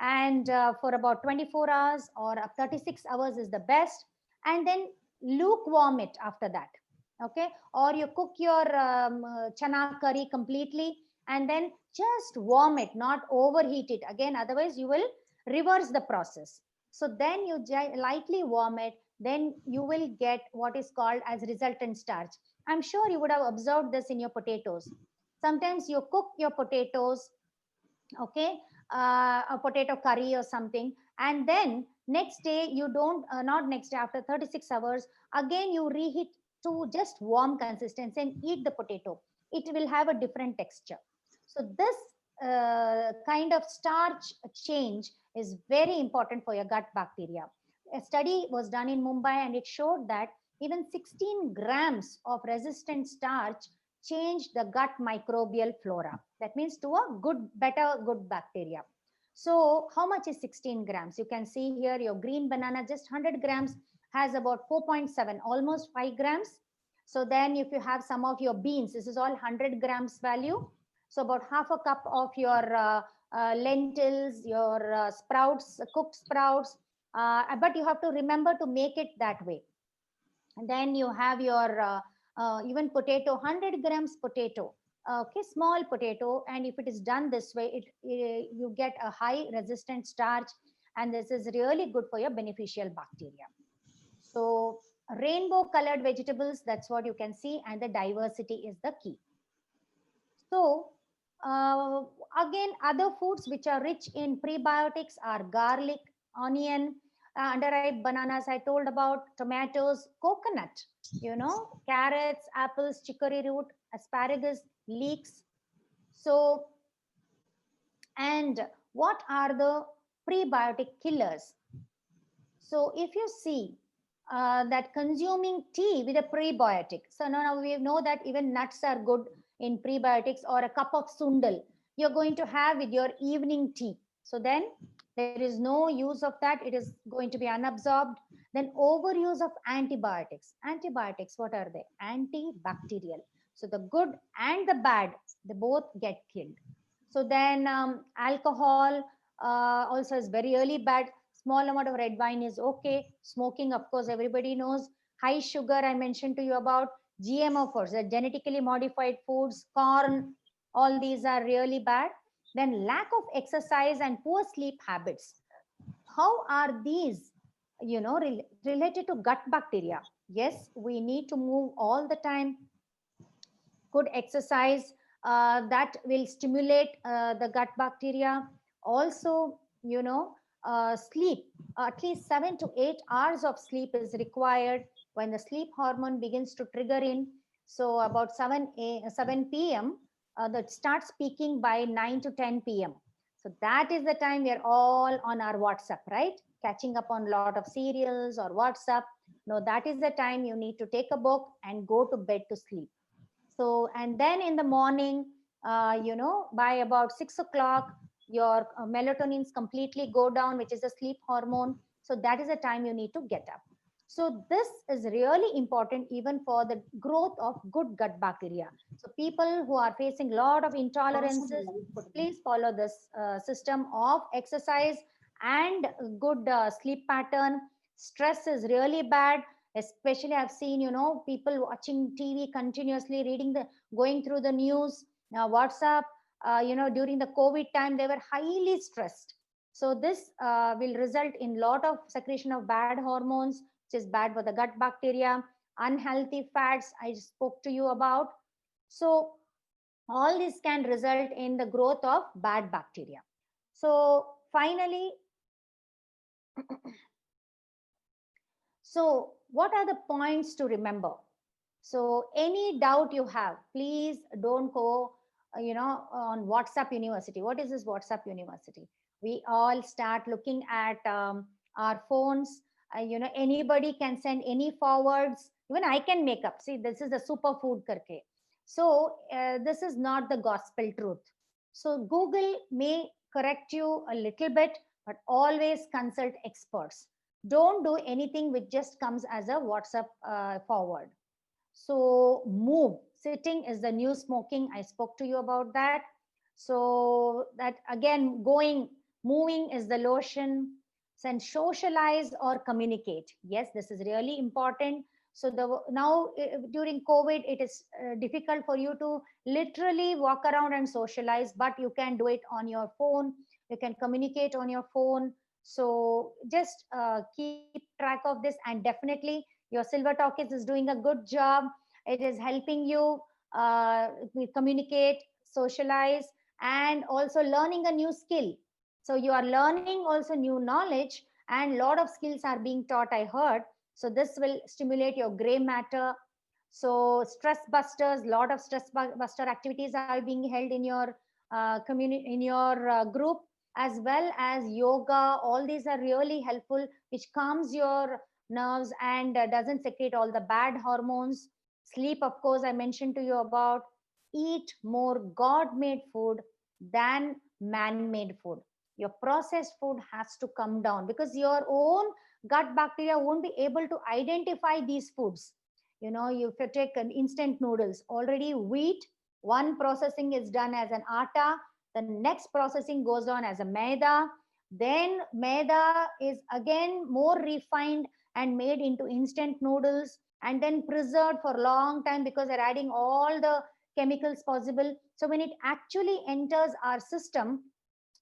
and for about 24 hours or 36 hours is the best, and then lukewarm it after that. Okay, or you cook your chana curry completely, and then just warm it, not overheat it again, otherwise you will reverse the process. So then you lightly warm it, then you will get what is called as resultant starch. I'm sure you would have observed this in your potatoes. Sometimes you cook your potatoes, okay, a potato curry or something, and then next day you don't, not next day, after 36 hours, again you reheat to just warm consistency and eat the potato. It will have a different texture. So this kind of starch change is very important for your gut bacteria. A study was done in Mumbai, and it showed that even 16 grams of resistant starch change the gut microbial flora. That means to a better good bacteria. So how much is 16 grams? You can see here your green banana, just 100 grams has about 4.7, almost 5 grams. So then if you have some of your beans, this is all 100 grams value. So about half a cup of your lentils, your sprouts, cooked sprouts. But you have to remember to make it that way. And then you have your even potato, 100 grams potato, okay, small potato. And if it is done this way, you get a high resistant starch, and this is really good for your beneficial bacteria. So rainbow colored vegetables, that's what you can see, and the diversity is the key. So uh, again, other foods which are rich in prebiotics are garlic, onion, underripe bananas I told about, tomatoes, coconut, carrots, apples, chicory root, asparagus, leeks. So, and what are the prebiotic killers? So if you see that consuming tea with a prebiotic, so now we know that even nuts are good in prebiotics, or a cup of sundal you're going to have with your evening tea. So then there is no use of that. It is going to be unabsorbed. Then overuse of antibiotics. Antibiotics, what are they? Antibacterial. So the good and the bad, they both get killed. So then alcohol also is very really bad. Small amount of red wine is okay. Smoking, of course, everybody knows. High sugar, I mentioned to you about. GMO foods, the genetically modified foods, corn, all these are really bad. Then lack of exercise and poor sleep habits. How are these, related to gut bacteria? Yes, we need to move all the time. Good exercise that will stimulate the gut bacteria. Also, sleep. At least 7 to 8 hours of sleep is required when the sleep hormone begins to trigger in. So about 7 p.m. That starts peaking by 9 to 10 p.m. So that is the time we are all on our WhatsApp, right? Catching up on a lot of serials or WhatsApp. No, that is the time you need to take a book and go to bed to sleep. So, and then in the morning, by about 6 o'clock, your melatonins completely go down, which is a sleep hormone. So that is the time you need to get up. So this is really important even for the growth of good gut bacteria. So people who are facing a lot of intolerances, please follow this system of exercise and good sleep pattern. Stress is really bad. Especially I've seen, people watching TV continuously, reading the, going through the news, WhatsApp. During the COVID time, they were highly stressed. So this will result in lot of secretion of bad hormones, which is bad for the gut bacteria. Unhealthy fats I spoke to you about. So all this can result in the growth of bad bacteria. So finally, so what are the points to remember? So any doubt you have, please don't go, on WhatsApp University. What is this WhatsApp University? We all start looking at our phones. Anybody can send any forwards. Even I can make up. See, this is the superfood karke. So this is not the gospel truth. So Google may correct you a little bit, but always consult experts. Don't do anything which just comes as a WhatsApp forward. So move. Sitting is the new smoking. I spoke to you about that. So that again, moving is the lotion. Then socialize or communicate. Yes, this is really important. So now during COVID, it is difficult for you to literally walk around and socialize, but you can do it on your phone. You can communicate on your phone. So just keep track of this, and definitely your Silver Talkies is doing a good job. It is helping you communicate, socialize, and also learning a new skill. So you are learning also new knowledge, and lot of skills are being taught, I heard. So this will stimulate your gray matter. So stress busters, lot of buster activities are being held in your community, in your group, as well as yoga. All these are really helpful, which calms your nerves and doesn't secrete all the bad hormones. Sleep, of course, I mentioned to you about. Eat more God made food than man made food. Your processed food has to come down, because your own gut bacteria won't be able to identify these foods. If you take an instant noodles, already wheat, one processing is done as an atta, the next processing goes on as a maida, then maida is again more refined and made into instant noodles, and then preserved for a long time because they're adding all the chemicals possible. So when it actually enters our system,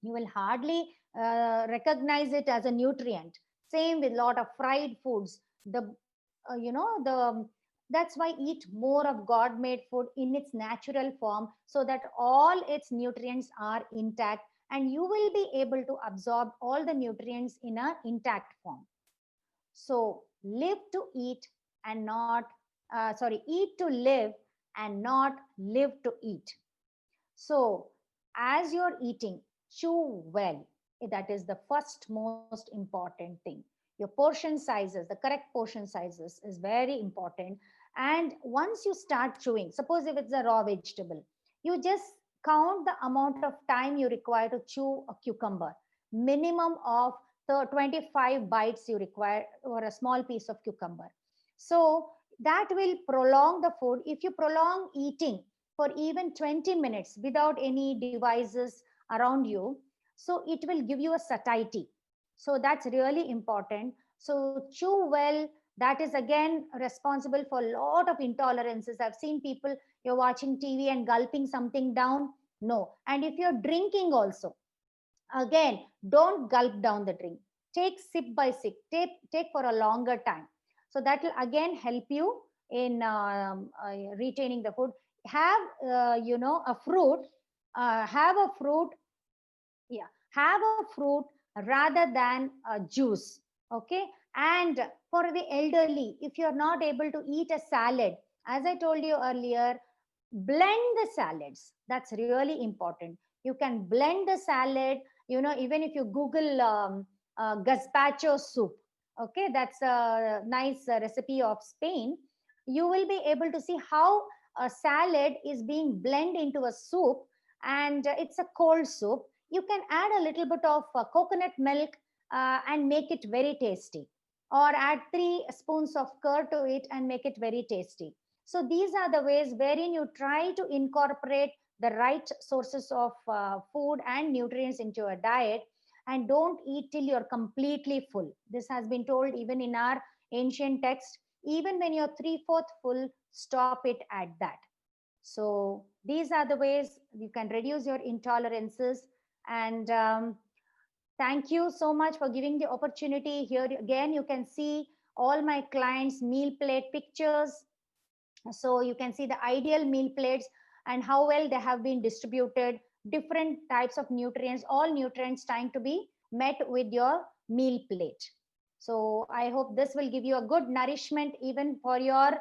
you will hardly recognize it as a nutrient. Same with lot of fried foods. The uh, you know the that's why eat more of God made food in its natural form, so that all its nutrients are intact, and you will be able to absorb all the nutrients in an intact form. So live to eat and not, eat to live and not live to eat. So as you're eating, chew well. That is the first most important thing. Your portion sizes, the correct portion sizes is very important. And once you start chewing, suppose if it's a raw vegetable, you just count the amount of time you require to chew a cucumber. Minimum of the 25 bites you require for a small piece of cucumber. So that will prolong the food. If you prolong eating for even 20 minutes without any devices around you, so it will give you a satiety. So that's really important. So chew well. That is again responsible for a lot of intolerances. I've seen people, you're watching TV and gulping something down. No. And if you're drinking also, again, don't gulp down the drink. Take sip by sip. Take for a longer time. So that will again help you in retaining the food. Have a fruit. Have a fruit. Yeah, have a fruit rather than a juice. Okay. And for the elderly, if you're not able to eat a salad, as I told you earlier, blend the salads. That's really important. You can blend the salad. Even if you google gazpacho soup, okay, that's a nice recipe of Spain. You will be able to see how a salad is being blended into a soup. And it's a cold soup. You can add a little bit of coconut milk and make it very tasty, or add 3 spoons of curd to it and make it very tasty. So these are the ways wherein you try to incorporate the right sources of food and nutrients into your diet, and don't eat till you're completely full. This has been told even in our ancient text. Even when you're three-fourth full, stop it at that. So these are the ways you can reduce your intolerances. And thank you so much for giving the opportunity. Here again, you can see all my clients' meal plate pictures. So you can see the ideal meal plates and how well they have been distributed, different types of nutrients, all nutrients trying to be met with your meal plate. So I hope this will give you a good nourishment even for your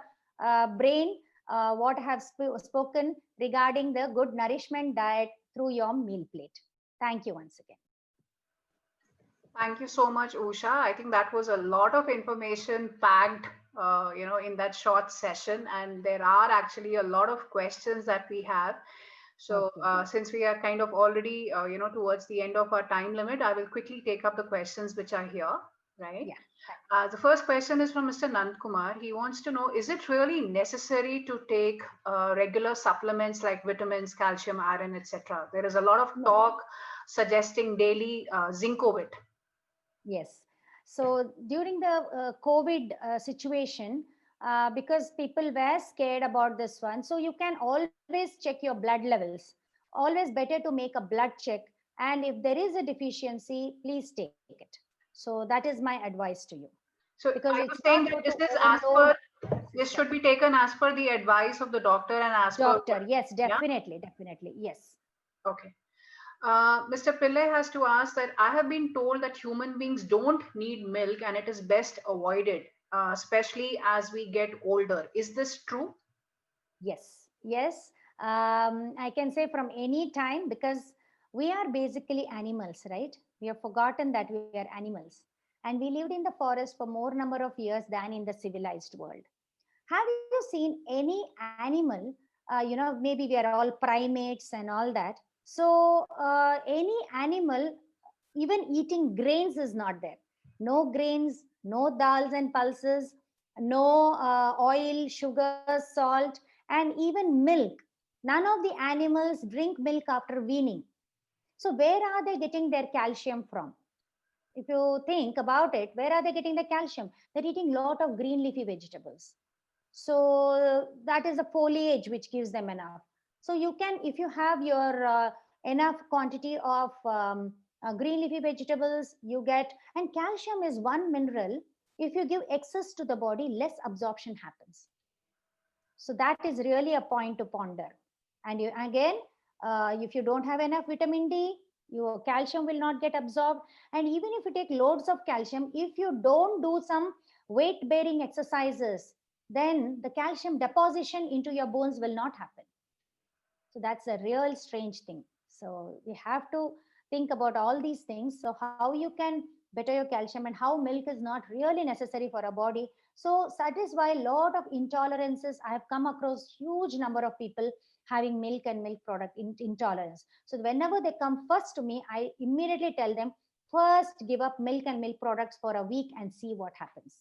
brain, what I have spoken regarding the good nourishment diet through your meal plate. Thank you once again. Thank you so much, Usha. I think that was a lot of information packed, in that short session, and there are actually a lot of questions that we have. So, Okay. since we are kind of already, towards the end of our time limit, I will quickly take up the questions which are here, right? Yeah. The first question is from Mr. Nand Kumar. He wants to know, is it really necessary to take regular supplements like vitamins, calcium, iron, etc.? There is a lot of No. talk suggesting daily Zincovit. Yes. So during the COVID situation, because people were scared about this one, so you can always check your blood levels. Always better to make a blood check. And if there is a deficiency, please take it. So that is my advice to you, So because are it's you not saying good that to this is as overload per, the this system. should be taken as per the advice of the doctor and as per Doctor, what? yes, Yeah. definitely, definitely, yes. Okay. Mr. Pillai has to ask that I have been told that human beings don't need milk and it is best avoided, especially as we get older. Is this true? Yes, yes. I can say from any time, because we are basically animals, right? We have forgotten that we are animals. And we lived in the forest for more number of years than in the civilized world. Have you seen any animal? Maybe we are all primates and all that. So, any animal, even eating grains is not there. No grains, no dals and pulses, no oil, sugar, salt, and even milk. None of the animals drink milk after weaning. So, where are they getting their calcium from? If you think about it, where are they getting the calcium? They're eating a lot of green leafy vegetables. So that is the foliage which gives them enough. So you can, if you have your enough quantity of green leafy vegetables, you get, and calcium is one mineral. If you give excess to the body, less absorption happens. So that is really a point to ponder. And you again, if you don't have enough vitamin D, your calcium will not get absorbed. And even if you take loads of calcium, if you don't do some weight bearing exercises, then the calcium deposition into your bones will not happen. So that's a real strange thing. So we have to think about all these things. So how you can better your calcium, and how milk is not really necessary for our body. So that is why a lot of intolerances, I have come across huge number of people having milk and milk product intolerance. So whenever they come first to me, I immediately tell them, first give up milk and milk products for a week and see what happens.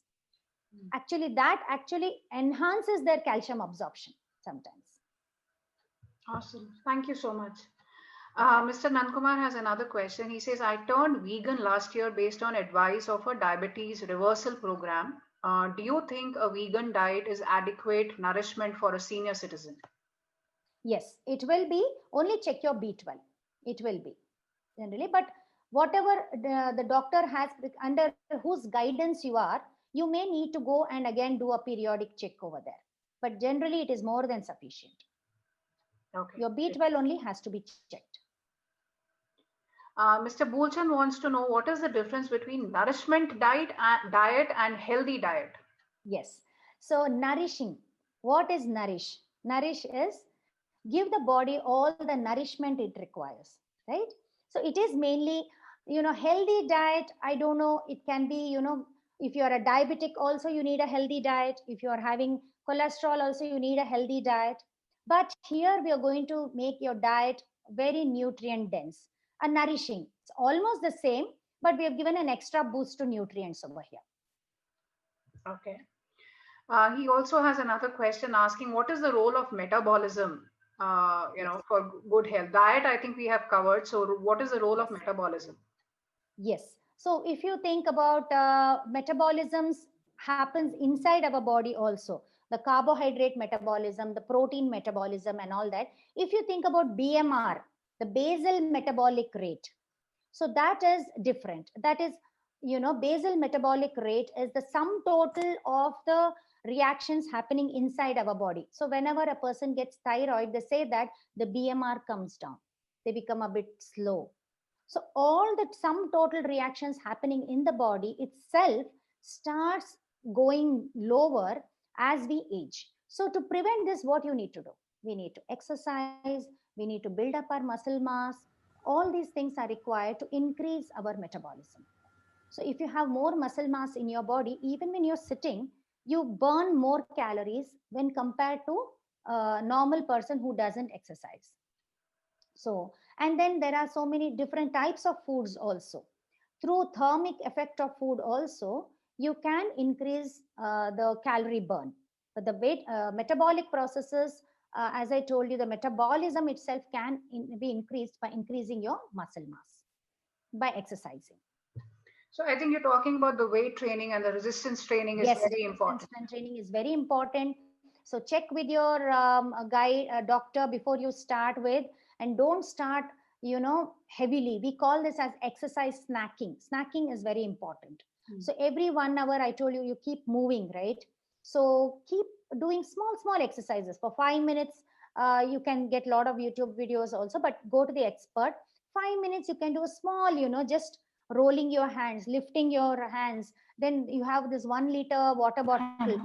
Actually, that actually enhances their calcium absorption sometimes. Awesome. Thank you so much. Mr. Nankumar has another question. He says, I turned vegan last year based on advice of a diabetes reversal program. Do you think a vegan diet is adequate nourishment for a senior citizen? Yes, it will be. Only check your B12. It will be generally, but whatever the doctor has, under whose guidance you are, you may need to go and again do a periodic check over there. But generally, it is more than sufficient. Okay. Your B12 only has to be checked. Mr. Bulchan wants to know what is the difference between nourishment diet and healthy diet? Yes. So nourishing. What is nourish? Nourish is give the body all the nourishment it requires, right? So it is mainly, healthy diet. I don't know. It can be, if you are a diabetic, also you need a healthy diet. If you are having cholesterol, also you need a healthy diet. But here we are going to make your diet very nutrient dense and nourishing. It's almost the same, but we have given an extra boost to nutrients over here. Okay. He also has another question asking, what is the role of metabolism, for good health? Diet, I think we have covered. So what is the role of metabolism? Yes. So if you think about metabolisms happens inside our body also, the carbohydrate metabolism, the protein metabolism and all that. If you think about BMR, the basal metabolic rate, so that is different. That is, basal metabolic rate is the sum total of the reactions happening inside our body. So whenever a person gets thyroid, they say that the BMR comes down. They become a bit slow. So all the sum total reactions happening in the body itself starts going lower as we age. So to prevent this, what you need to do? We need to exercise, we need to build up our muscle mass. All these things are required to increase our metabolism. So if you have more muscle mass in your body, even when you're sitting, you burn more calories when compared to a normal person who doesn't exercise. So, and then there are so many different types of foods also. Through thermic effect of food also, you can increase the calorie burn. But the metabolic processes, as I told you, the metabolism itself can be increased by increasing your muscle mass by exercising. So I think you're talking about the weight training and the resistance training is very important. Resistance training is very important. So check with your guide, doctor before you start with, and don't start, heavily. We call this as exercise snacking. Snacking is very important. So every 1 hour, I told you, you keep moving, right? So keep doing small exercises for 5 minutes. You can get a lot of YouTube videos also, but go to the expert. 5 minutes, you can do a small, just rolling your hands, lifting your hands. Then you have this 1 liter water bottle.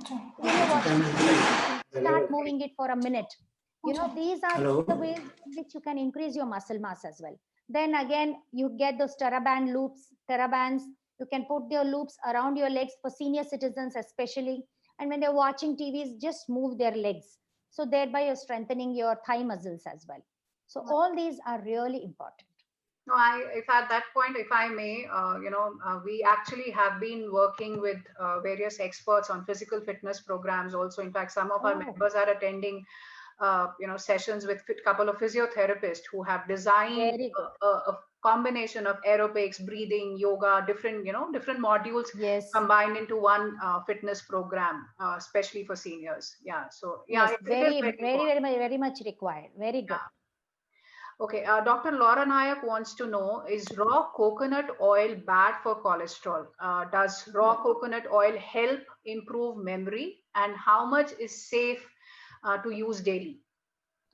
Start moving it for a minute. These are the ways in which you can increase your muscle mass as well. Then again, you get those TheraBand loops, TheraBands. You can put your loops around your legs for senior citizens, especially. And when they're watching TVs, just move their legs. So thereby you're strengthening your thigh muscles as well. So all these are really important. No, if at that point, if I may, we actually have been working with various experts on physical fitness programs also. In fact, some of our members are attending, sessions with a couple of physiotherapists who have designed a combination of aerobics, breathing, yoga, different modules combined into one fitness program, especially for seniors. Yeah. So yeah, yes, very much required. Very good. Yeah. Okay, Dr. Laura Nayak wants to know, is raw coconut oil bad for cholesterol? Does raw coconut oil help improve memory? And how much is safe to use daily?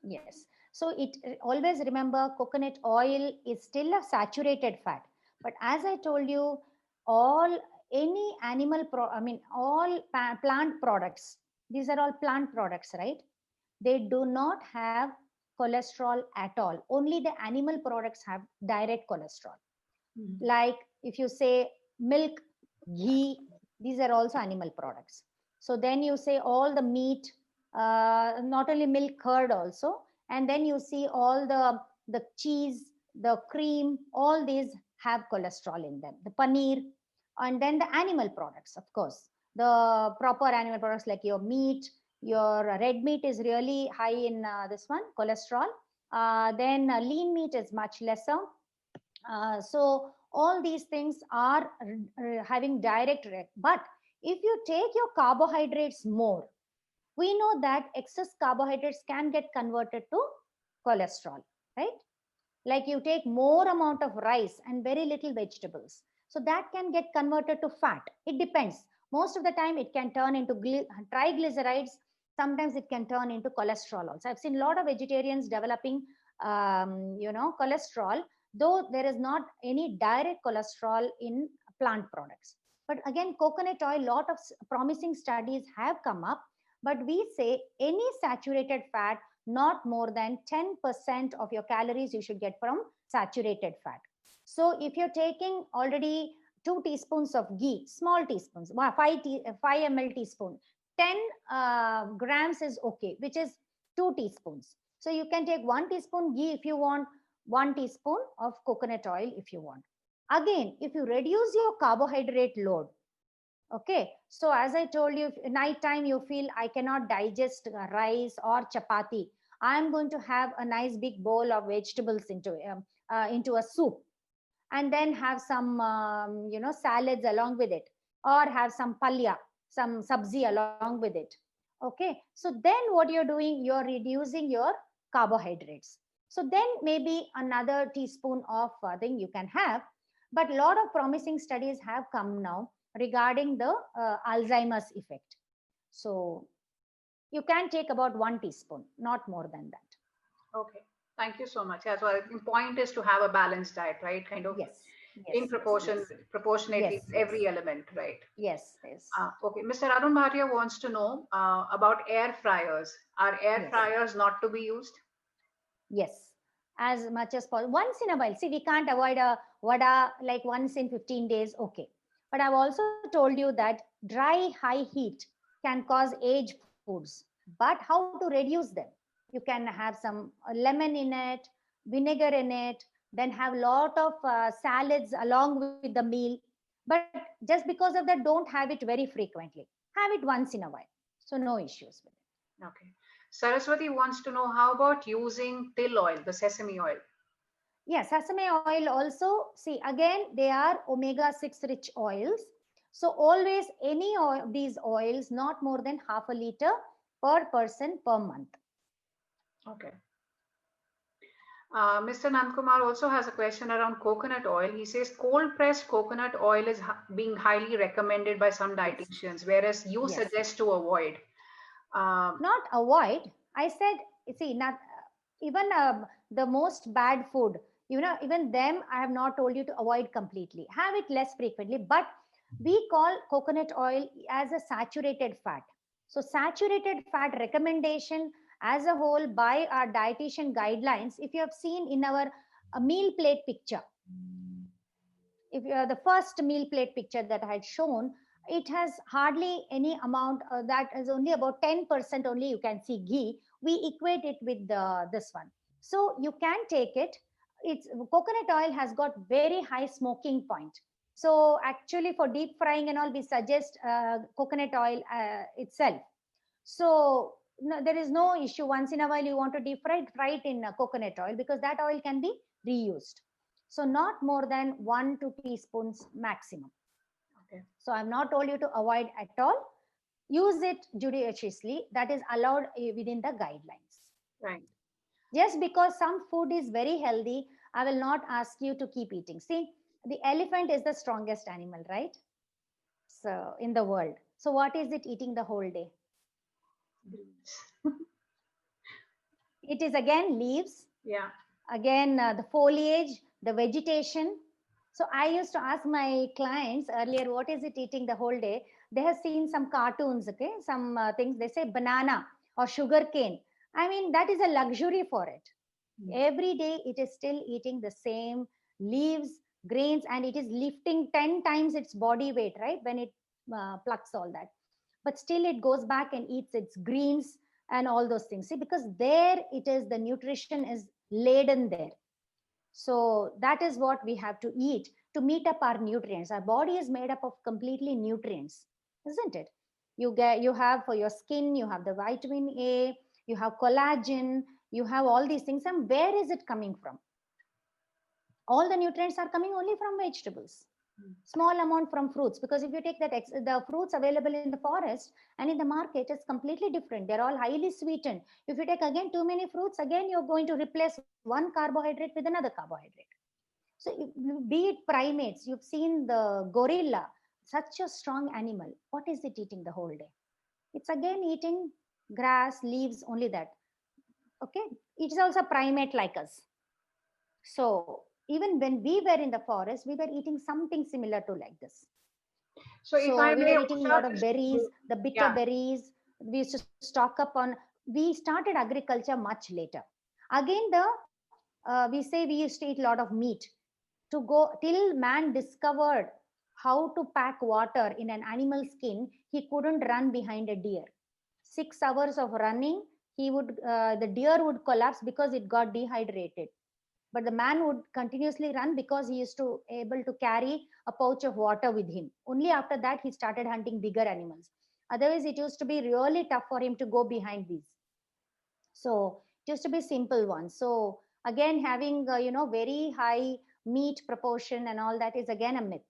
Yes. So it always remember coconut oil is still a saturated fat. But as I told you, any animal, all plant products, these are all plant products, right? They do not have cholesterol at all. Only the animal products have direct cholesterol. Like if you say milk, ghee, these are also animal products. So then you say all the meat, not only milk, curd also, and then you see all the cheese, the cream, all these have cholesterol in them. The paneer, and then the animal products, of course, the proper animal products like your meat, your red meat is really high in this one cholesterol. Then lean meat is much lesser. So all these things are having direct but if you take your carbohydrates more, we know that excess carbohydrates can get converted to cholesterol, right? Like you take more amount of rice and very little vegetables, so that can get converted to fat. It depends. Most of the time it can turn into triglycerides. Sometimes it can turn into cholesterol also. I've seen a lot of vegetarians developing cholesterol, though there is not any direct cholesterol in plant products. But again, coconut oil, lot of promising studies have come up, but we say any saturated fat, not more than 10% of your calories you should get from saturated fat. So if you're taking already 2 teaspoons of ghee, small teaspoons, 5 ml teaspoon, 10 grams is okay, which is 2 teaspoons. So you can take 1 teaspoon ghee if you want, 1 teaspoon of coconut oil if you want. Again, if you reduce your carbohydrate load, okay, so as I told you, if night time you feel I cannot digest rice or chapati, I am going to have a nice big bowl of vegetables into a soup, and then have some salads along with it, or have some palya, some sabzi along with it. Okay, so then what you're doing, you're reducing your carbohydrates. So then maybe another teaspoon of thing you can have. But a lot of promising studies have come now regarding the Alzheimer's effect. So you can take about 1 teaspoon, not more than that. Okay. Thank you so much. Yeah, so I think point is to have a balanced diet, right? Kind of Yes, in yes, yes, proportion, yes, proportionately yes, with yes, every element, right? yes, yes, Okay. Mr. Arun Bhatia wants to know about air fryers. Are air yes. fryers not to be used? Yes, as much as possible. Once in a while. See, we can't avoid a vada like once in 15 days. Okay. But I've also told you that dry, high heat can cause aged foods. But how to reduce them? You can have some lemon in it, vinegar in it, then have lot of salads along with the meal. But just because of that, don't have it very frequently. Have it once in a while. So no issues with it. Okay. Saraswati wants to know how about using till oil, the sesame oil? Yes, sesame oil also, see again, they are omega-6 rich oils. So always any of these oils, not more than half a liter per person per month. Okay. Mr. Nandkumar also has a question around coconut oil. He says cold pressed coconut oil is being highly recommended by some Yes, dietitians, whereas you yes. suggest to avoid. Um, Not avoid. I said, see, not even the most bad food, even them, I have not told you to avoid completely. Have it less frequently, but we call coconut oil as a saturated fat. So, saturated fat recommendation as a whole by our dietitian guidelines, if you have seen in our meal plate picture, if you are the first meal plate picture that I had shown, it has hardly any amount, that is only about 10% only you can see ghee. We equate it with this one. So you can take it. It's coconut oil has got very high smoking point. So actually for deep frying and all, we suggest coconut oil itself. So no, there is no issue. Once in a while you want to deep fry it in coconut oil because that oil can be reused. So not more than 1 2 teaspoons maximum. okay. So I've not told you to avoid at all. Use it judiciously. That is allowed within the guidelines. Right. Just because some food is very healthy, I will not ask you to keep eating. See, the elephant is the strongest animal, right? So in the world. So what is it eating the whole day? Greens. It is again leaves, Yeah. again the foliage, the vegetation. So I used to ask my clients earlier, what is it eating the whole day? They have seen some cartoons, okay, some things. They say banana or sugar cane. I mean, that is a luxury for it. Mm. Every day it is still eating the same leaves, grains, and it is lifting 10 times its body weight, right? When it plucks all that. But still it goes back and eats its greens and all those things. See, because there it is, the nutrition is laden there. So that is what we have to eat to meet up our nutrients. Our body is made up of completely nutrients, isn't it? You have for your skin, you have the vitamin A, you have collagen, you have all these things. And where is it coming from? All the nutrients are coming only from vegetables. Small amount from fruits, because if you take the fruits available in the forest and in the market, it's completely different. They're all highly sweetened. If you take again too many fruits, again you're going to replace one carbohydrate with another carbohydrate. So be it primates, you've seen the gorilla, such a strong animal. What is it eating the whole day? It's again eating grass, leaves, only that. Okay, it is also primate like us. So even when we were in the forest, we were eating something similar to like this. So if I So we may, were eating a Usha, lot of just berries, the bitter yeah. berries. We used to stock up on. We started agriculture much later. Again, we say we used to eat a lot of meat to go till man discovered how to pack water in an animal skin. He couldn't run behind a deer. 6 hours of running, the deer would collapse because it got dehydrated, but the man would continuously run because he used to able to carry a pouch of water with him. Only after that he started hunting bigger animals. Otherwise it used to be really tough for him to go behind these. So it used to be simple ones. So again, having very high meat proportion and all that is again a myth.